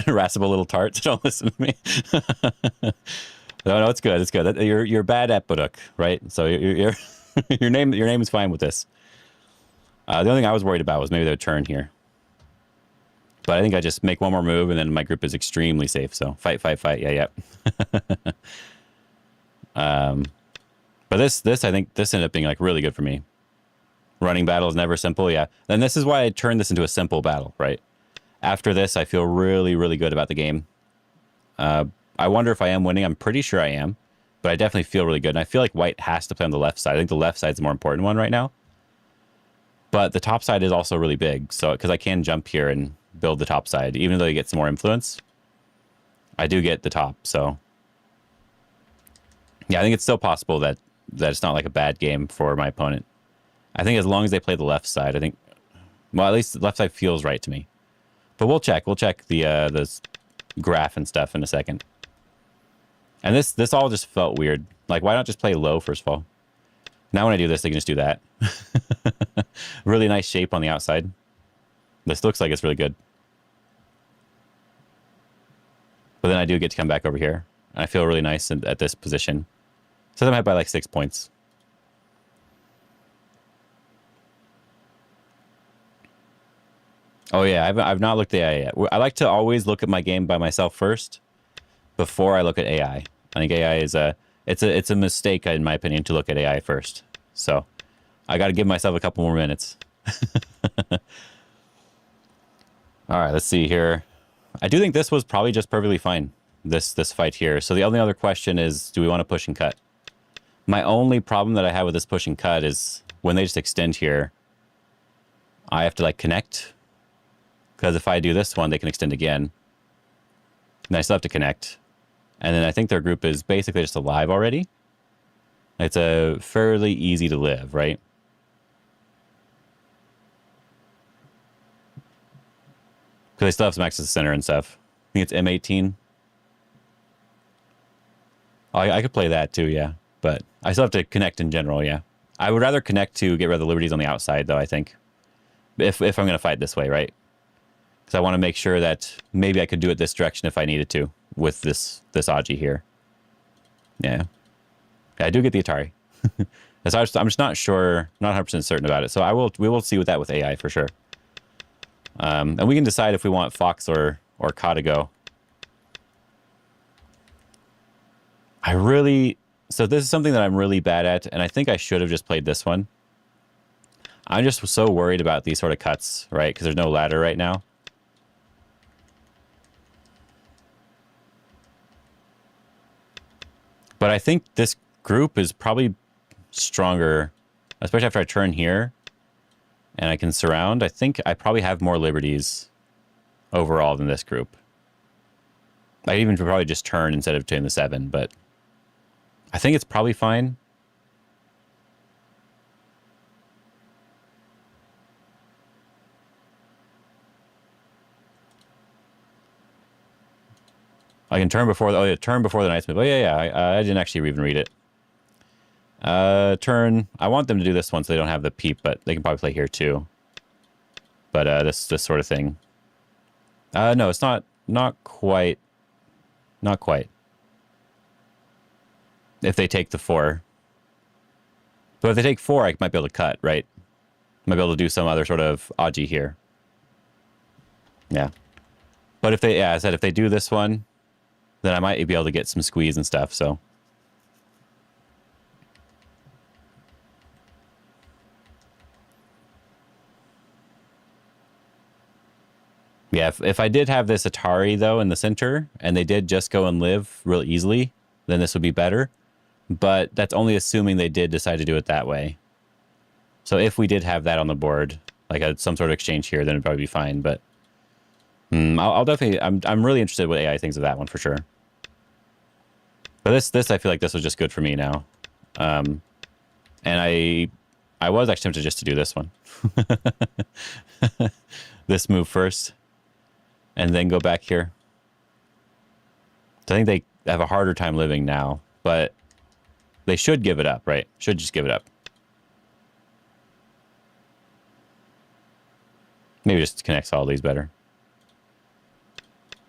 Irascible little tarts. Don't listen to me. No, it's good. It's good. You're bad at Baduk, right? So you're your name is fine with this. The only thing I was worried about was maybe they would turn here. But I think I just make one more move and then my group is extremely safe. So fight. Yeah. But this I think this ended up being like really good for me. Running battle is never simple. Yeah. And this is why I turned this into a simple battle, right? After this, I feel really, really good about the game. I wonder if I am winning. I'm pretty sure I am, but I definitely feel really good. And I feel like white has to play on the left side. I think the left side is the more important one right now. But the top side is also really big. So, because I can jump here and build the top side, even though you get some more influence, I do get the top. So Yeah, I think it's still possible that it's not like a bad game for my opponent. I think as long as they play the left side, I think, well, at least the left side feels right to me. But we'll check. We'll check the graph and stuff in a second. And this all just felt weird. Like, why not just play low, first of all? Now when I do this, I can just do that. Really nice shape on the outside. This looks like it's really good. But then I do get to come back over here. And I feel really nice at this position. So I'm ahead by like 6 points. Oh yeah, I've not looked at AI yet. I like to always look at my game by myself first before I look at AI. I think AI is it's a mistake in my opinion to look at AI first. So I got to give myself a couple more minutes. All right, let's see here. I do think this was probably just perfectly fine, this fight here. So the only other question is, do we want to push and cut? My only problem that I have with this push and cut is when they just extend here, I have to like connect. Because if I do this one, they can extend again. And I still have to connect. And then I think their group is basically just alive already. It's a fairly easy to live, right? Because they still have some access to center and stuff. I think it's M18. Oh, I could play that too, yeah. But I still have to connect in general, yeah. I would rather connect to get rid of the liberties on the outside, though, I think. If I'm going to fight this way, right? Because I want to make sure that maybe I could do it this direction if I needed to with this Aji here. Yeah. I do get the Atari. I'm just not sure, not 100% certain about it. So we will see with that with AI for sure. And we can decide if we want Fox or Katago. So this is something that I'm really bad at, and I think I should have just played this one. I'm just so worried about these sort of cuts, right? Because there's no ladder right now. But I think this group is probably stronger, especially after I turn here and I can surround. I think I probably have more liberties overall than this group. I even probably just turn instead of doing the 7, but I think it's probably fine. I can turn before turn before the knight's move. Oh yeah, I didn't actually even read it. Turn. I want them to do this one so they don't have the peep, but they can probably play here too. But this sort of thing. No, it's not quite. Not quite. If they take the 4. But if they take 4, I might be able to cut, right? I might be able to do some other sort of Aji here. Yeah. But if they, yeah, as I said, if they do this one, then I might be able to get some squeeze and stuff, so. Yeah, if I did have this Atari, though, in the center, and they did just go and live real easily, then this would be better. But that's only assuming they did decide to do it that way. So if we did have that on the board, like some sort of exchange here, then it'd probably be fine, but... I'll definitely... I'm really interested in what AI thinks of that one, for sure. But this I feel like this was just good for me now. And I was actually tempted just to do this one. This move first. And then go back here. So I think they have a harder time living now. But they should give it up, right? Should just give it up. Maybe just connects all these better.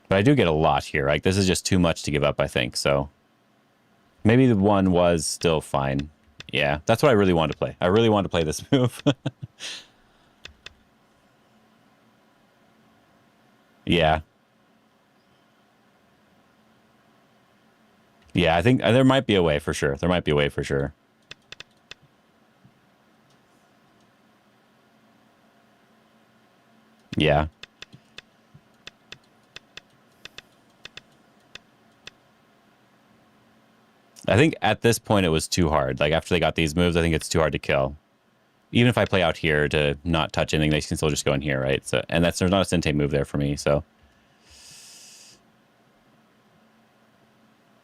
But I do get a lot here. Like, this is just too much to give up, I think. So maybe the 1 was still fine. Yeah, that's what I really wanted to play. I really wanted to play this move. Yeah. Yeah, I think there might be a way for sure. There might be a way for sure. Yeah. I think at this point it was too hard. Like, after they got these moves, I think it's too hard to kill. Even if I play out here to not touch anything, they can still just go in here, right? So, and there's not a Sente move there for me, so.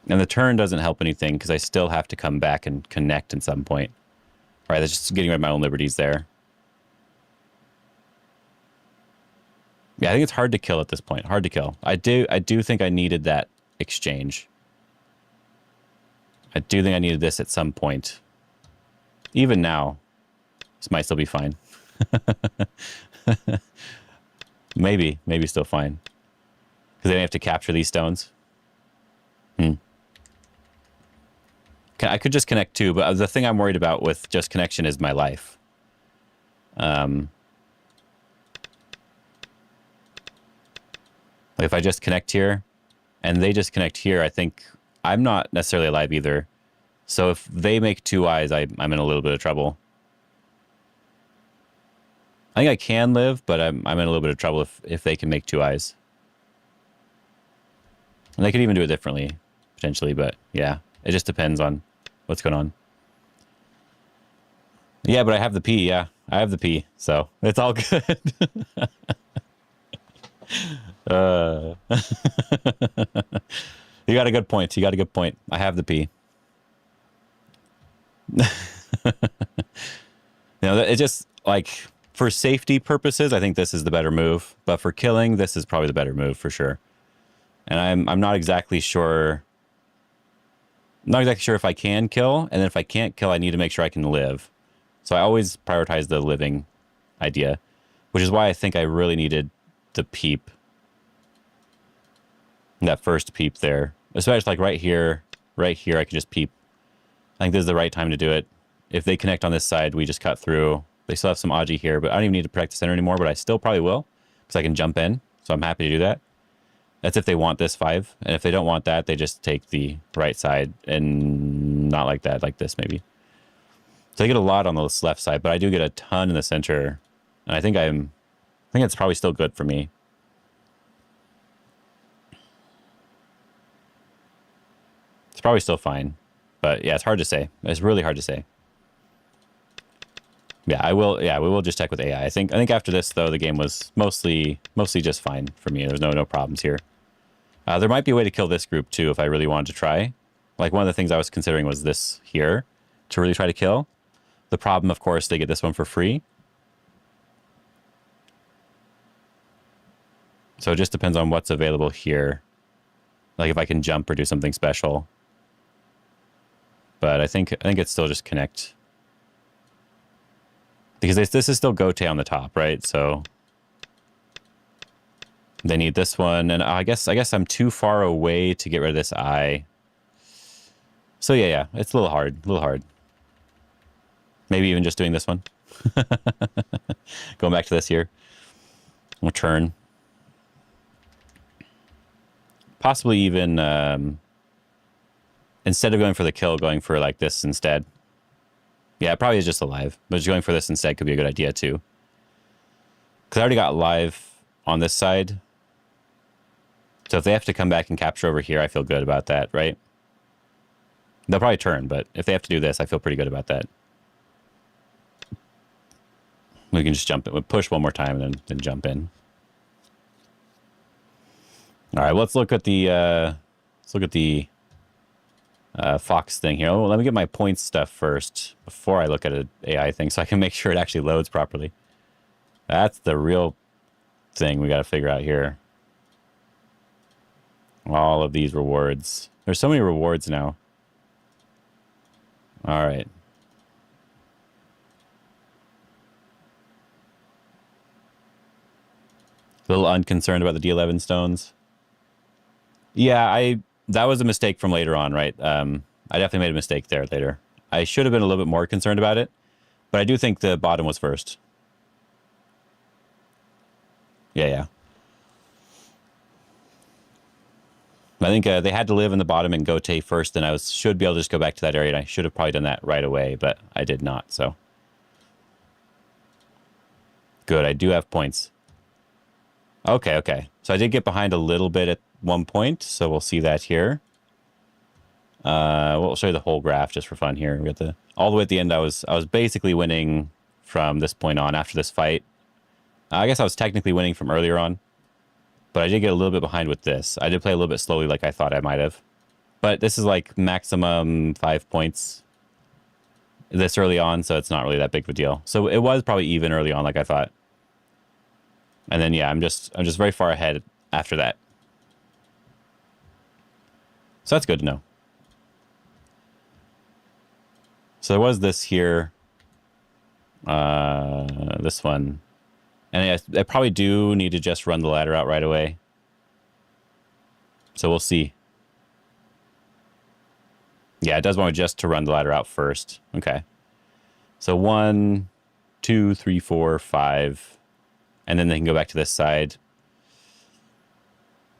And the turn doesn't help anything because I still have to come back and connect at some point. All right, that's just getting rid of my own liberties there. Yeah, I think it's hard to kill at this point. Hard to kill. I do think I needed that exchange. I do think I needed this at some point. Even now, this might still be fine. maybe still fine. Because they have to capture these stones. I could just connect too, but the thing I'm worried about with just connection is my life. If I just connect here, and they just connect here, I think I'm not necessarily alive either. So if they make 2 eyes, I'm in a little bit of trouble. I think I can live, but I'm in a little bit of trouble if they can make 2 eyes. And they could even do it differently, potentially, but yeah, it just depends on what's going on. Yeah, but I have the P, yeah. I have the P, so it's all good. You got a good point. You got a good point. I have the P. It's just like for safety purposes, I think this is the better move. But for killing, this is probably the better move for sure. And I'm not exactly sure. Not exactly sure if I can kill, and then if I can't kill, I need to make sure I can live. So I always prioritize the living idea, which is why I think I really needed the peep. That first peep there. Especially like right here, I could just peep. I think this is the right time to do it. If they connect on this side, we just cut through. They still have some Aji here, but I don't even need to protect the center anymore, but I still probably will, because I can jump in, so I'm happy to do that. That's if they want this 5, and if they don't want that, they just take the right side, and not like that, like this maybe. So I get a lot on the left side, but I do get a ton in the center, and I think it's probably still good for me. It's probably still fine, but yeah, it's hard to say. It's really hard to say. Yeah, I will. Yeah, we will just check with AI. I think after this though, the game was mostly just fine for me. There's no problems here. There might be a way to kill this group too if I really wanted to try. Like one of the things I was considering was this here to really try to kill. The problem, of course, they get this one for free. So it just depends on what's available here. Like if I can jump or do something special. But I think it's still just connect. Because this is still Gote on the top, right? So they need this one, and I guess I'm too far away to get rid of this eye. So yeah, it's a little hard. Maybe even just doing this one. Going back to this here. We'll turn. Possibly even instead of going for the kill, going for like this instead. Yeah, it probably is just alive, but just going for this instead could be a good idea too. Because I already got live on this side. So if they have to come back and capture over here, I feel good about that, right? They'll probably turn, but if they have to do this, I feel pretty good about that. We can just jump in. We'll push one more time and then jump in. All right, let's look at the Fox thing here. Oh, let me get my points stuff first before I look at an AI thing so I can make sure it actually loads properly. That's the real thing we got to figure out here. All of these rewards. There's so many rewards now. All right. A little unconcerned about the D11 stones. Yeah, that was a mistake from later on, right? I definitely made a mistake there later. I should have been a little bit more concerned about it, but I do think the bottom was first. Yeah. I think they had to live in the bottom and Gote first, and I should be able to just go back to that area, and I should have probably done that right away, but I did not, so. Good, I do have points. Okay. So I did get behind a little bit at one point, so we'll see that here. We'll show you the whole graph just for fun here. We got all the way at the end. I was basically winning from this point on after this fight. I guess I was technically winning from earlier on, but I did get a little bit behind with this. I did play a little bit slowly, like I thought I might have. But this is like maximum 5 points this early on, so it's not really that big of a deal. So it was probably even early on, like I thought. And then yeah, I'm just very far ahead after that. So that's good to know. So there was this here, this one, and I probably do need to just run the ladder out right away. So we'll see. Yeah, it does want me just to run the ladder out first. Okay. So 1, 2, 3, 4, 5. And then they can go back to this side.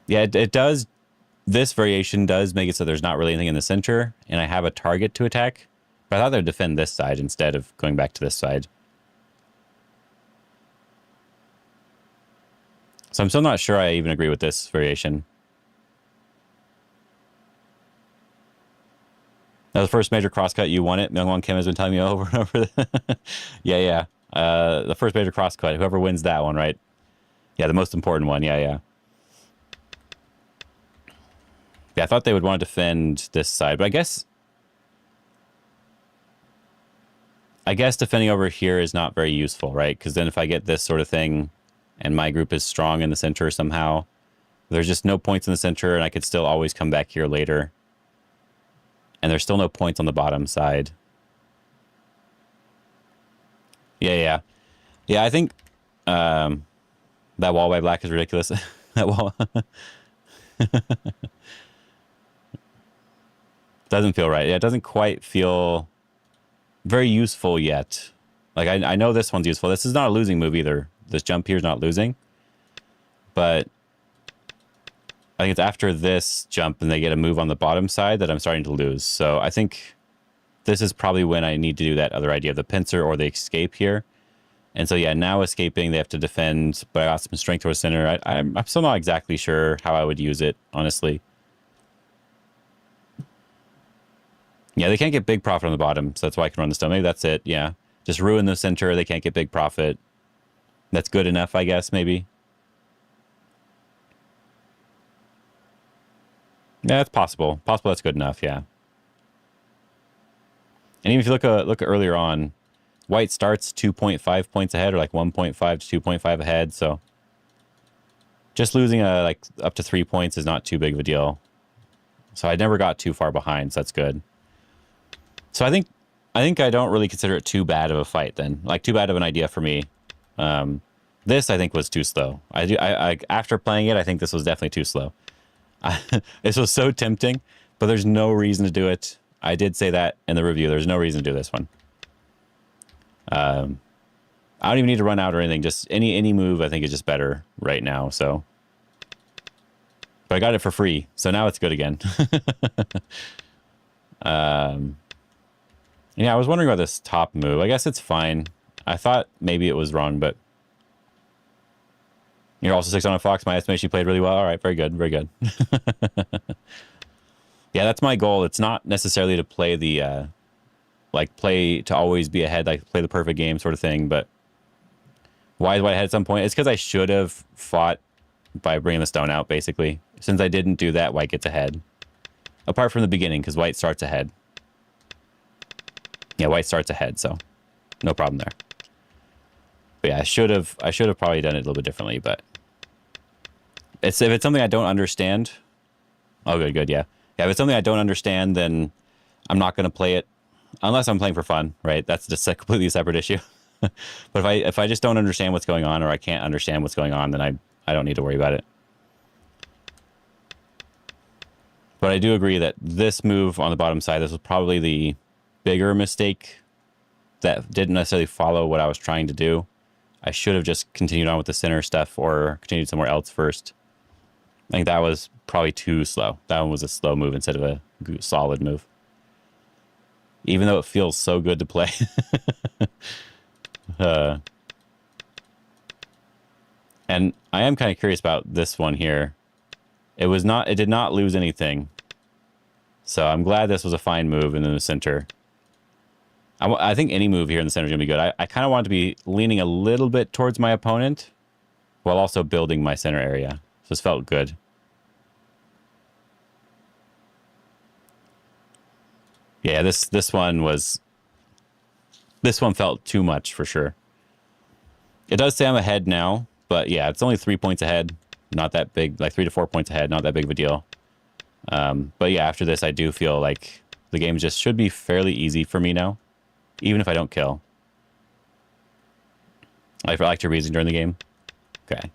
Yeah, it does. This variation does make it so there's not really anything in the center. And I have a target to attack. But I thought they'd defend this side instead of going back to this side. So I'm still not sure I even agree with this variation. That was the first major crosscut. You won it. Myungwon Kim has been telling me over and over. Yeah. The first major crosscut. Whoever wins that one, right? Yeah, the most important one. Yeah. Yeah, I thought they would want to defend this side, but I guess defending over here is not very useful, right? Because then if I get this sort of thing and my group is strong in the center somehow, there's just no points in the center and I could still always come back here later. And there's still no points on the bottom side. Yeah, I think that wall by black is ridiculous. That wall doesn't feel right. Yeah, it doesn't quite feel very useful yet. Like, I know this one's useful. This is not a losing move either. This jump here is not losing. But I think it's after this jump and they get a move on the bottom side that I'm starting to lose. So I think this is probably when I need to do that other idea of the pincer or the escape here. And so, yeah, now escaping, they have to defend, but I got some strength towards center. I'm still not exactly sure how I would use it, honestly. Yeah, they can't get big profit on the bottom, so that's why I can run the stone. Maybe that's it, yeah. Just ruin the center, they can't get big profit. That's good enough, I guess, maybe. Yeah, it's possible. Possible that's good enough, yeah. And even if you look earlier on, white starts 2.5 points ahead, or like 1.5 to 2.5 ahead, so just losing like up to 3 points is not too big of a deal. So I never got too far behind, so that's good. So I think I don't really consider it too bad of a fight then. Like, too bad of an idea for me. This I think was too slow. I after playing it, I think this was definitely too slow. This was so tempting, but there's no reason to do it. I did say that in the review. There's no reason to do this one. I don't even need to run out or anything. Just any move I think is just better right now. So, but I got it for free, so now it's good again. Yeah, I was wondering about this top move. I guess it's fine. I thought maybe it was wrong, but you're also 6 on a Fox. My estimation, you played really well. All right, very good, very good. Yeah, that's my goal. It's not necessarily to play the, play to always be ahead, like play the perfect game sort of thing, but why is white ahead at some point? It's because I should have fought by bringing the stone out, basically. Since I didn't do that, white gets ahead. Apart from the beginning, because white starts ahead. Yeah, white starts ahead, so no problem there. But yeah, I should have probably done it a little bit differently, but if it's something I don't understand. Oh, good, yeah. Yeah, if it's something I don't understand, then I'm not going to play it unless I'm playing for fun, right? That's just a completely separate issue. But if I just don't understand what's going on, or I can't understand what's going on, then I don't need to worry about it. But I do agree that this move on the bottom side, this was probably the bigger mistake that didn't necessarily follow what I was trying to do. I should have just continued on with the center stuff or continued somewhere else first. I think that was probably too slow. That one was a slow move instead of a solid move. Even though it feels so good to play. And I am kind of curious about this one here. It did not lose anything. So I'm glad this was a fine move in the center. I think any move here in the center is going to be good. I kind of want to be leaning a little bit towards my opponent while also building my center area. So this felt good. Yeah, this one was this one felt too much for sure. It does say I'm ahead now, but yeah, it's only 3 points ahead. Not that big, like 3 to 4 points ahead. Not that big of a deal. But yeah, after this, I do feel like the game just should be fairly easy for me now, even if I don't kill. Like, I like to reason during the game. Okay.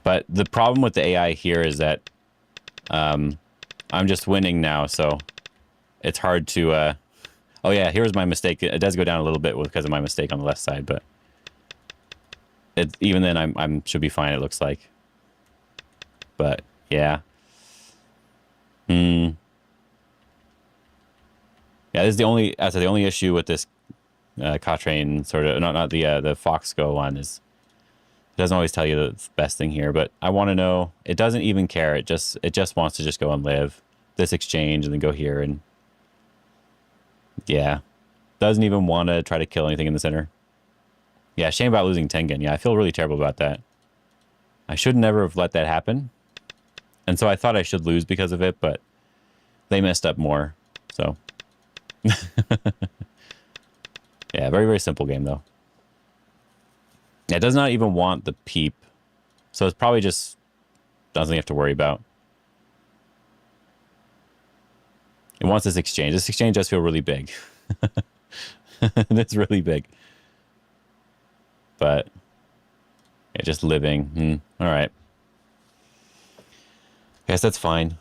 But the problem with the AI here is that I'm just winning now, so it's hard to... Oh yeah, here's my mistake. It does go down a little bit because of my mistake on the left side, but even then I'm should be fine, it looks like. But yeah. Yeah, this is the only issue with this Cochrane sort of not the Foxgo one is it doesn't always tell you the best thing here, but I want to know. It doesn't even care. It just wants to just go and live this exchange and then go here and yeah, doesn't even want to try to kill anything in the center. Yeah, shame about losing Tengen. Yeah, I feel really terrible about that. I should never have let that happen, and so I thought I should lose because of it, but they messed up more. So yeah, very very simple game though. It does not even want the peep, so it's probably just doesn't have to worry about. It wants this exchange. This exchange does feel really big. It's really big. But yeah, just living. All right. I guess that's fine.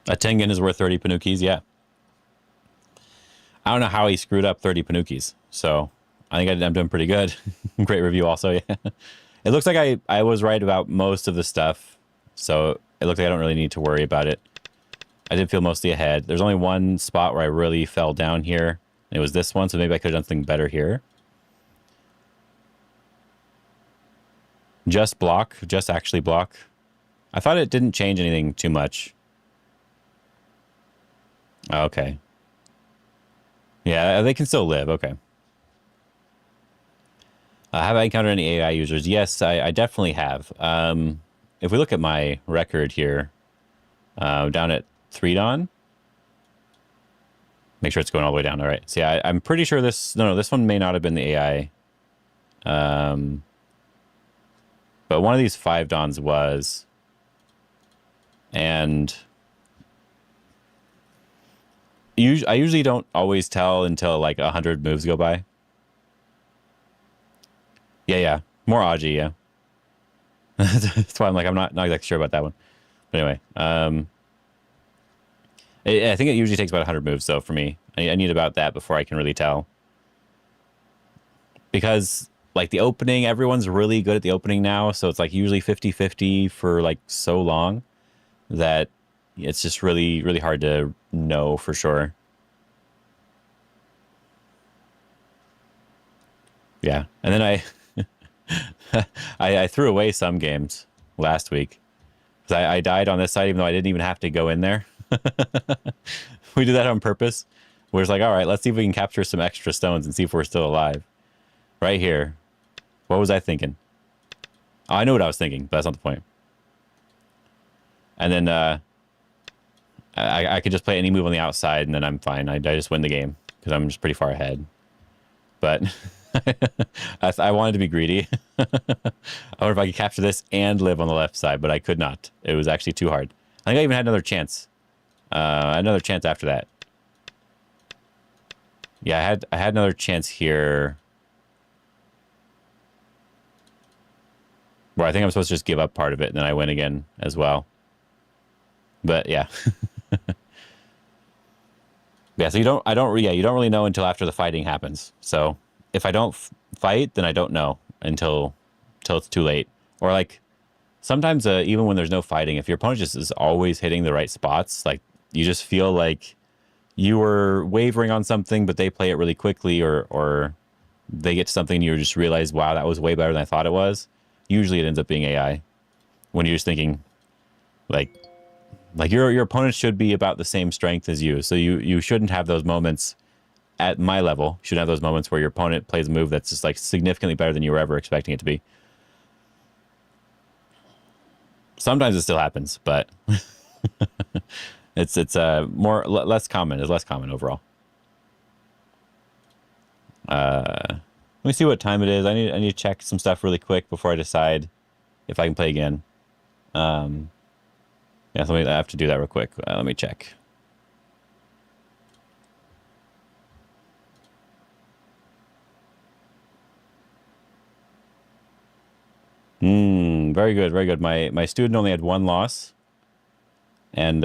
A Tengen is worth 30 Panukis, yeah. I don't know how he screwed up 30 Panukis, so I think I'm doing pretty good. Great review also, yeah. It looks like I was right about most of the stuff, so it looks like I don't really need to worry about it. I did feel mostly ahead. There's only one spot where I really fell down here. It was this one, so maybe I could have done something better here. Just block, just actually block. I thought it didn't change anything too much. Okay. Yeah, they can still live, okay. Have I encountered any AI users? Yes, I definitely have. If we look at my record here, down at 3 Dawn, make sure it's going all the way down. All right. So yeah, I'm pretty sure this one may not have been the AI. But one of these 5 Dawns was, and I usually don't always tell until like 100 moves go by. Yeah. More Aji, yeah. That's why I'm like, I'm not exactly sure about that one. But anyway, I think it usually takes about 100 moves, though, for me. I need about that before I can really tell. Because, like, the opening, everyone's really good at the opening now, so it's, like, usually 50-50 for, like, so long that it's just really, really hard to know for sure. Yeah, and then I threw away some games last week. I died on this side even though I didn't even have to go in there. We did that on purpose. We're just like, all right, let's see if we can capture some extra stones and see if we're still alive. Right here. What was I thinking? Oh, I know what I was thinking, but that's not the point. And then I could just play any move on the outside and then I'm fine. I just win the game because I'm just pretty far ahead. But I wanted to be greedy. I wonder if I could capture this and live on the left side, but I could not. It was actually too hard. I think I even had another chance. Another chance after that. Yeah, I had another chance here where I think I'm supposed to just give up part of it and then I win again as well. But yeah. Yeah, so you don't really know until after the fighting happens. So if I don't fight, then I don't know until it's too late. Or like sometimes even when there's no fighting, if your opponent just is always hitting the right spots, like you just feel like you were wavering on something, but they play it really quickly, or they get to something and you just realize, wow, that was way better than I thought it was. Usually it ends up being AI when you're just thinking like your opponent should be about the same strength as you. So you shouldn't have those moments at my level, you should have those moments where your opponent plays a move that's just like significantly better than you were ever expecting it to be. Sometimes it still happens, but it's less common. It's less common overall. Let me see what time it is. I need to check some stuff really quick before I decide if I can play again. Yeah, so I have to do that real quick. Let me check. Very good, very good. My student only had one loss, and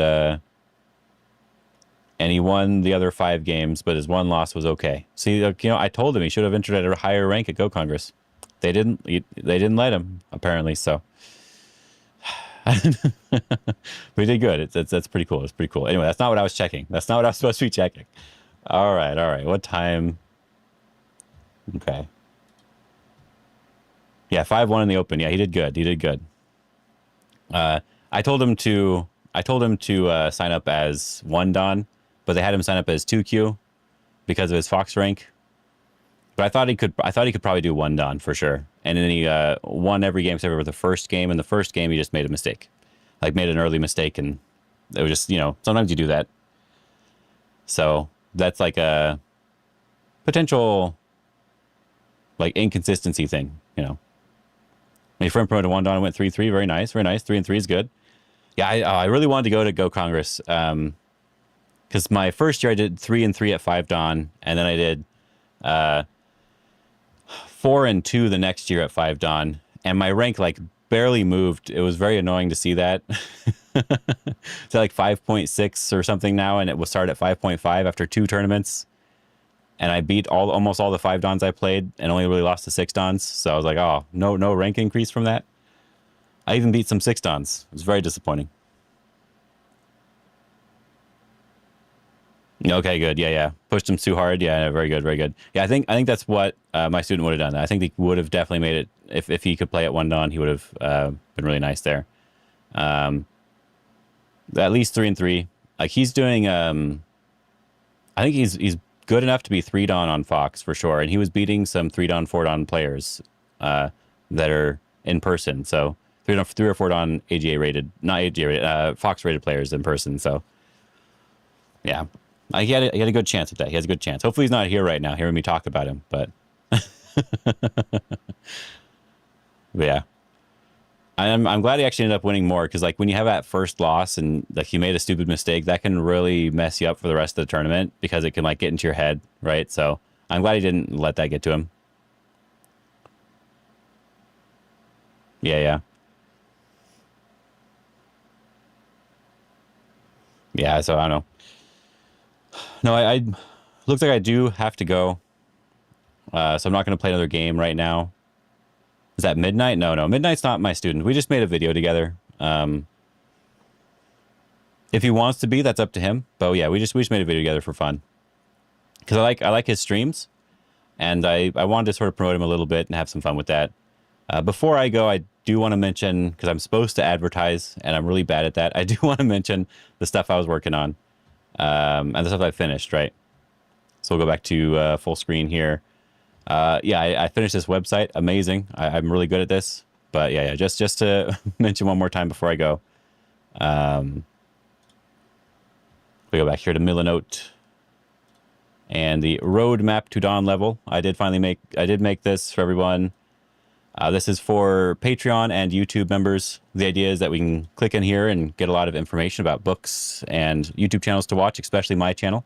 he won the other 5 games, but his one loss was okay. See, I told him he should have entered at a higher rank at Go Congress. They didn't let him, apparently. So, but he did good. That's pretty cool. It's pretty cool. Anyway, that's not what I was checking. That's not what I was supposed to be checking. All right, all right. What time? Okay. Yeah, 5-1 in the open. Yeah, he did good. He did good. I told him to sign up as 1 Don, but they had him sign up as 2Q because of his Fox rank. But I thought he could probably do 1 Don for sure. And then he won every game except for the first game. In the first game, he just made a mistake, like made an early mistake, and it was just sometimes you do that. So that's like a potential like inconsistency thing, My friend promoted 1 Don and went 3-3. Very nice, very nice. 3-3 is good. Yeah, I really wanted to go to Go Congress because my first year I did 3-3 at 5 Don, and then I did 4-2 the next year at 5 Don, and my rank like barely moved. It was very annoying to see that. It's like 5.6 or something now, and it will start at 5.5 after 2 tournaments. And I beat almost all the 5 Dons I played and only really lost to 6 Dons. So I was like, oh, no rank increase from that. I even beat some 6 Dons. It was very disappointing. Okay, good. Yeah. Pushed him too hard. Yeah, very good, very good. Yeah, I think that's what my student would have done. I think he would have definitely made it. If he could play at 1 Don, he would have been really nice there. At least 3-3. Like he's doing, I think he's good enough to be 3 Don on Fox for sure, and he was beating some 3 Don, 4 Don players that are in person. So 3 or 4 Don AGA rated, not AGA rated, Fox rated players in person. So yeah, he had a good chance at that. He has a good chance. Hopefully he's not here right now hearing me talk about him, but but yeah. I'm glad he actually ended up winning more, because like when you have that first loss and like you made a stupid mistake, that can really mess you up for the rest of the tournament because it can like get into your head, right? So I'm glad he didn't let that get to him. Yeah. So I don't know. No, I looks like I do have to go. So I'm not going to play another game right now. Is that Midnight? No. Midnight's not my student. We just made a video together. If he wants to be, that's up to him. But yeah, we just made a video together for fun. Because I like his streams, and I wanted to sort of promote him a little bit and have some fun with that. Before I go, I do want to mention, because I'm supposed to advertise, and I'm really bad at that. I do want to mention the stuff I was working on, and the stuff I finished. Right. So we'll go back to full screen here. I finished this website. Amazing. I'm really good at this. But yeah, just to mention one more time before I go. We go back here to Milanote and the roadmap to Dawn level. I did make this for everyone. This is for Patreon and YouTube members. The idea is that we can click in here and get a lot of information about books and YouTube channels to watch, especially my channel,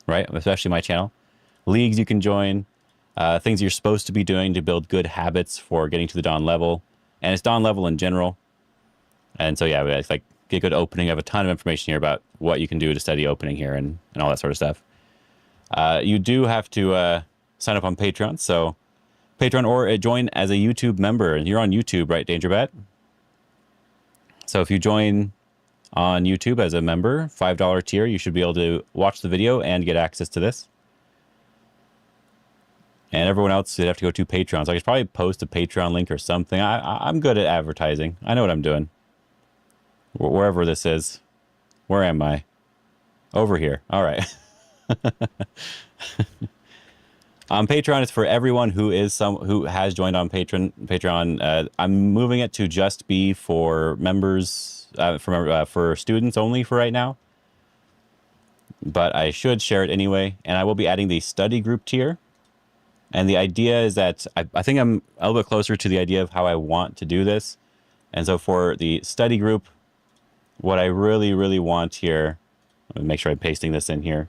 right? Especially my channel. Leagues you can join. Things you're supposed to be doing to build good habits for getting to the Dawn level. And it's Dawn level in general. And so, yeah, it's like get good opening. I have a ton of information here about what you can do to study opening here and all that sort of stuff. You do have to sign up on Patreon. So Patreon or join as a YouTube member. And you're on YouTube, right, DangerBat? So if you join on YouTube as a member, $5 tier, you should be able to watch the video and get access to this. And everyone else would have to go to Patreon. So I could probably post a Patreon link or something. I'm good at advertising. I know what I'm doing. Wherever this is. Where am I? Over here. All right. On Patreon, it's for everyone who has joined on Patreon. I'm moving it to just be for members, for students only for right now. But I should share it anyway, and I will be adding the study group tier. And the idea is that I think I'm a little bit closer to the idea of how I want to do this. And so for the study group, what I really, really want here, let me make sure I'm pasting this in here.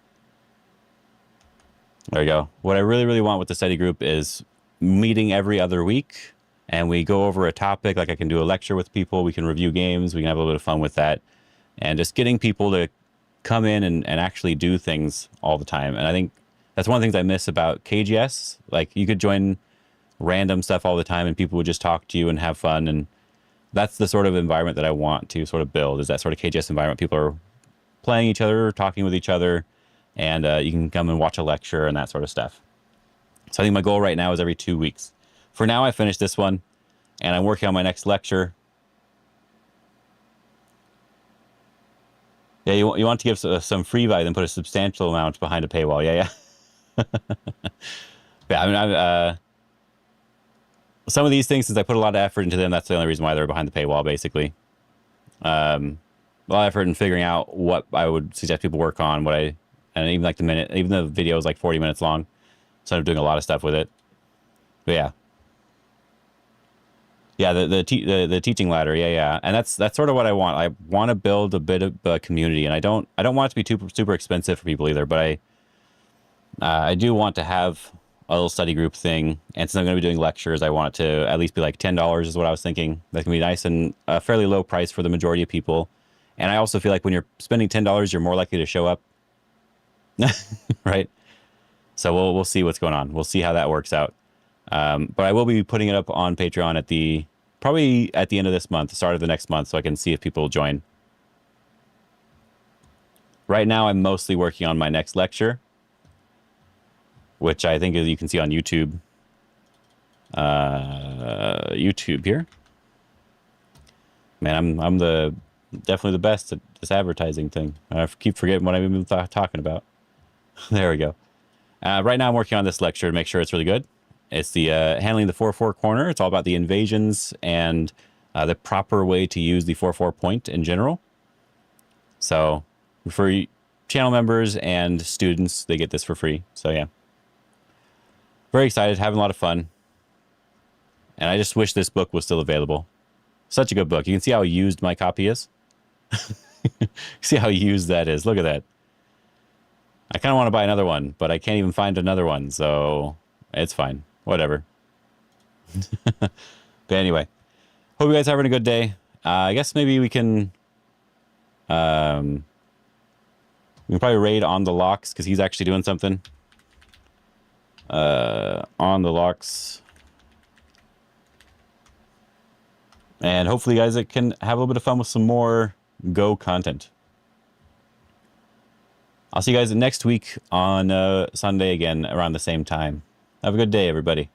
There we go. What I really, really want with the study group is meeting every other week, and we go over a topic. Like I can do a lecture with people. We can review games. We can have a little bit of fun with that. And just getting people to come in and actually do things all the time. And I think that's one of the things I miss about KGS. Like you could join random stuff all the time and people would just talk to you and have fun. And that's the sort of environment that I want to sort of build, is that sort of KGS environment. People are playing each other, talking with each other, and you can come and watch a lecture and that sort of stuff. So I think my goal right now is every 2 weeks. For now, I finished this one, and I'm working on my next lecture. Yeah, you want to give some free value, then put a substantial amount behind a paywall. Yeah. Yeah, I mean, some of these things, since I put a lot of effort into them, that's the only reason why they're behind the paywall, basically. A lot of effort in figuring out what I would suggest people work on, and even like even the video is like 40 minutes long, so I'm doing a lot of stuff with it. But yeah, the teaching ladder, yeah, and that's sort of what I want. I want to build a bit of a community, and I don't want it to be super expensive for people either. But I do want to have a little study group thing, and since I'm going to be doing lectures, I want it to at least be like $10 is what I was thinking. That can be nice and a fairly low price for the majority of people. And I also feel like when you're spending $10, you're more likely to show up. Right? So we'll see what's going on. We'll see how that works out. But I will be putting it up on Patreon probably at the end of this month, the start of the next month, so I can see if people will join. Right now, I'm mostly working on my next lecture, which I think you can see on YouTube. YouTube here. Man, I'm definitely the best at this advertising thing. I keep forgetting what I'm even talking about. There we go. Right now I'm working on this lecture to make sure it's really good. It's the handling the 4-4 corner. It's all about the invasions and the proper way to use the 4-4 point in general. So for channel members and students, they get this for free. So yeah. Very excited, having a lot of fun. And I just wish this book was still available. Such a good book. You can see how used my copy is. See how used that is. Look at that. I kind of want to buy another one, but I can't even find another one, so it's fine. Whatever. But anyway, hope you guys are having a good day. I guess maybe we can probably raid on the locks because he's actually doing something. On the locks. And hopefully you guys can have a little bit of fun with some more Go content. I'll see you guys next week on Sunday again around the same time. Have a good day, everybody.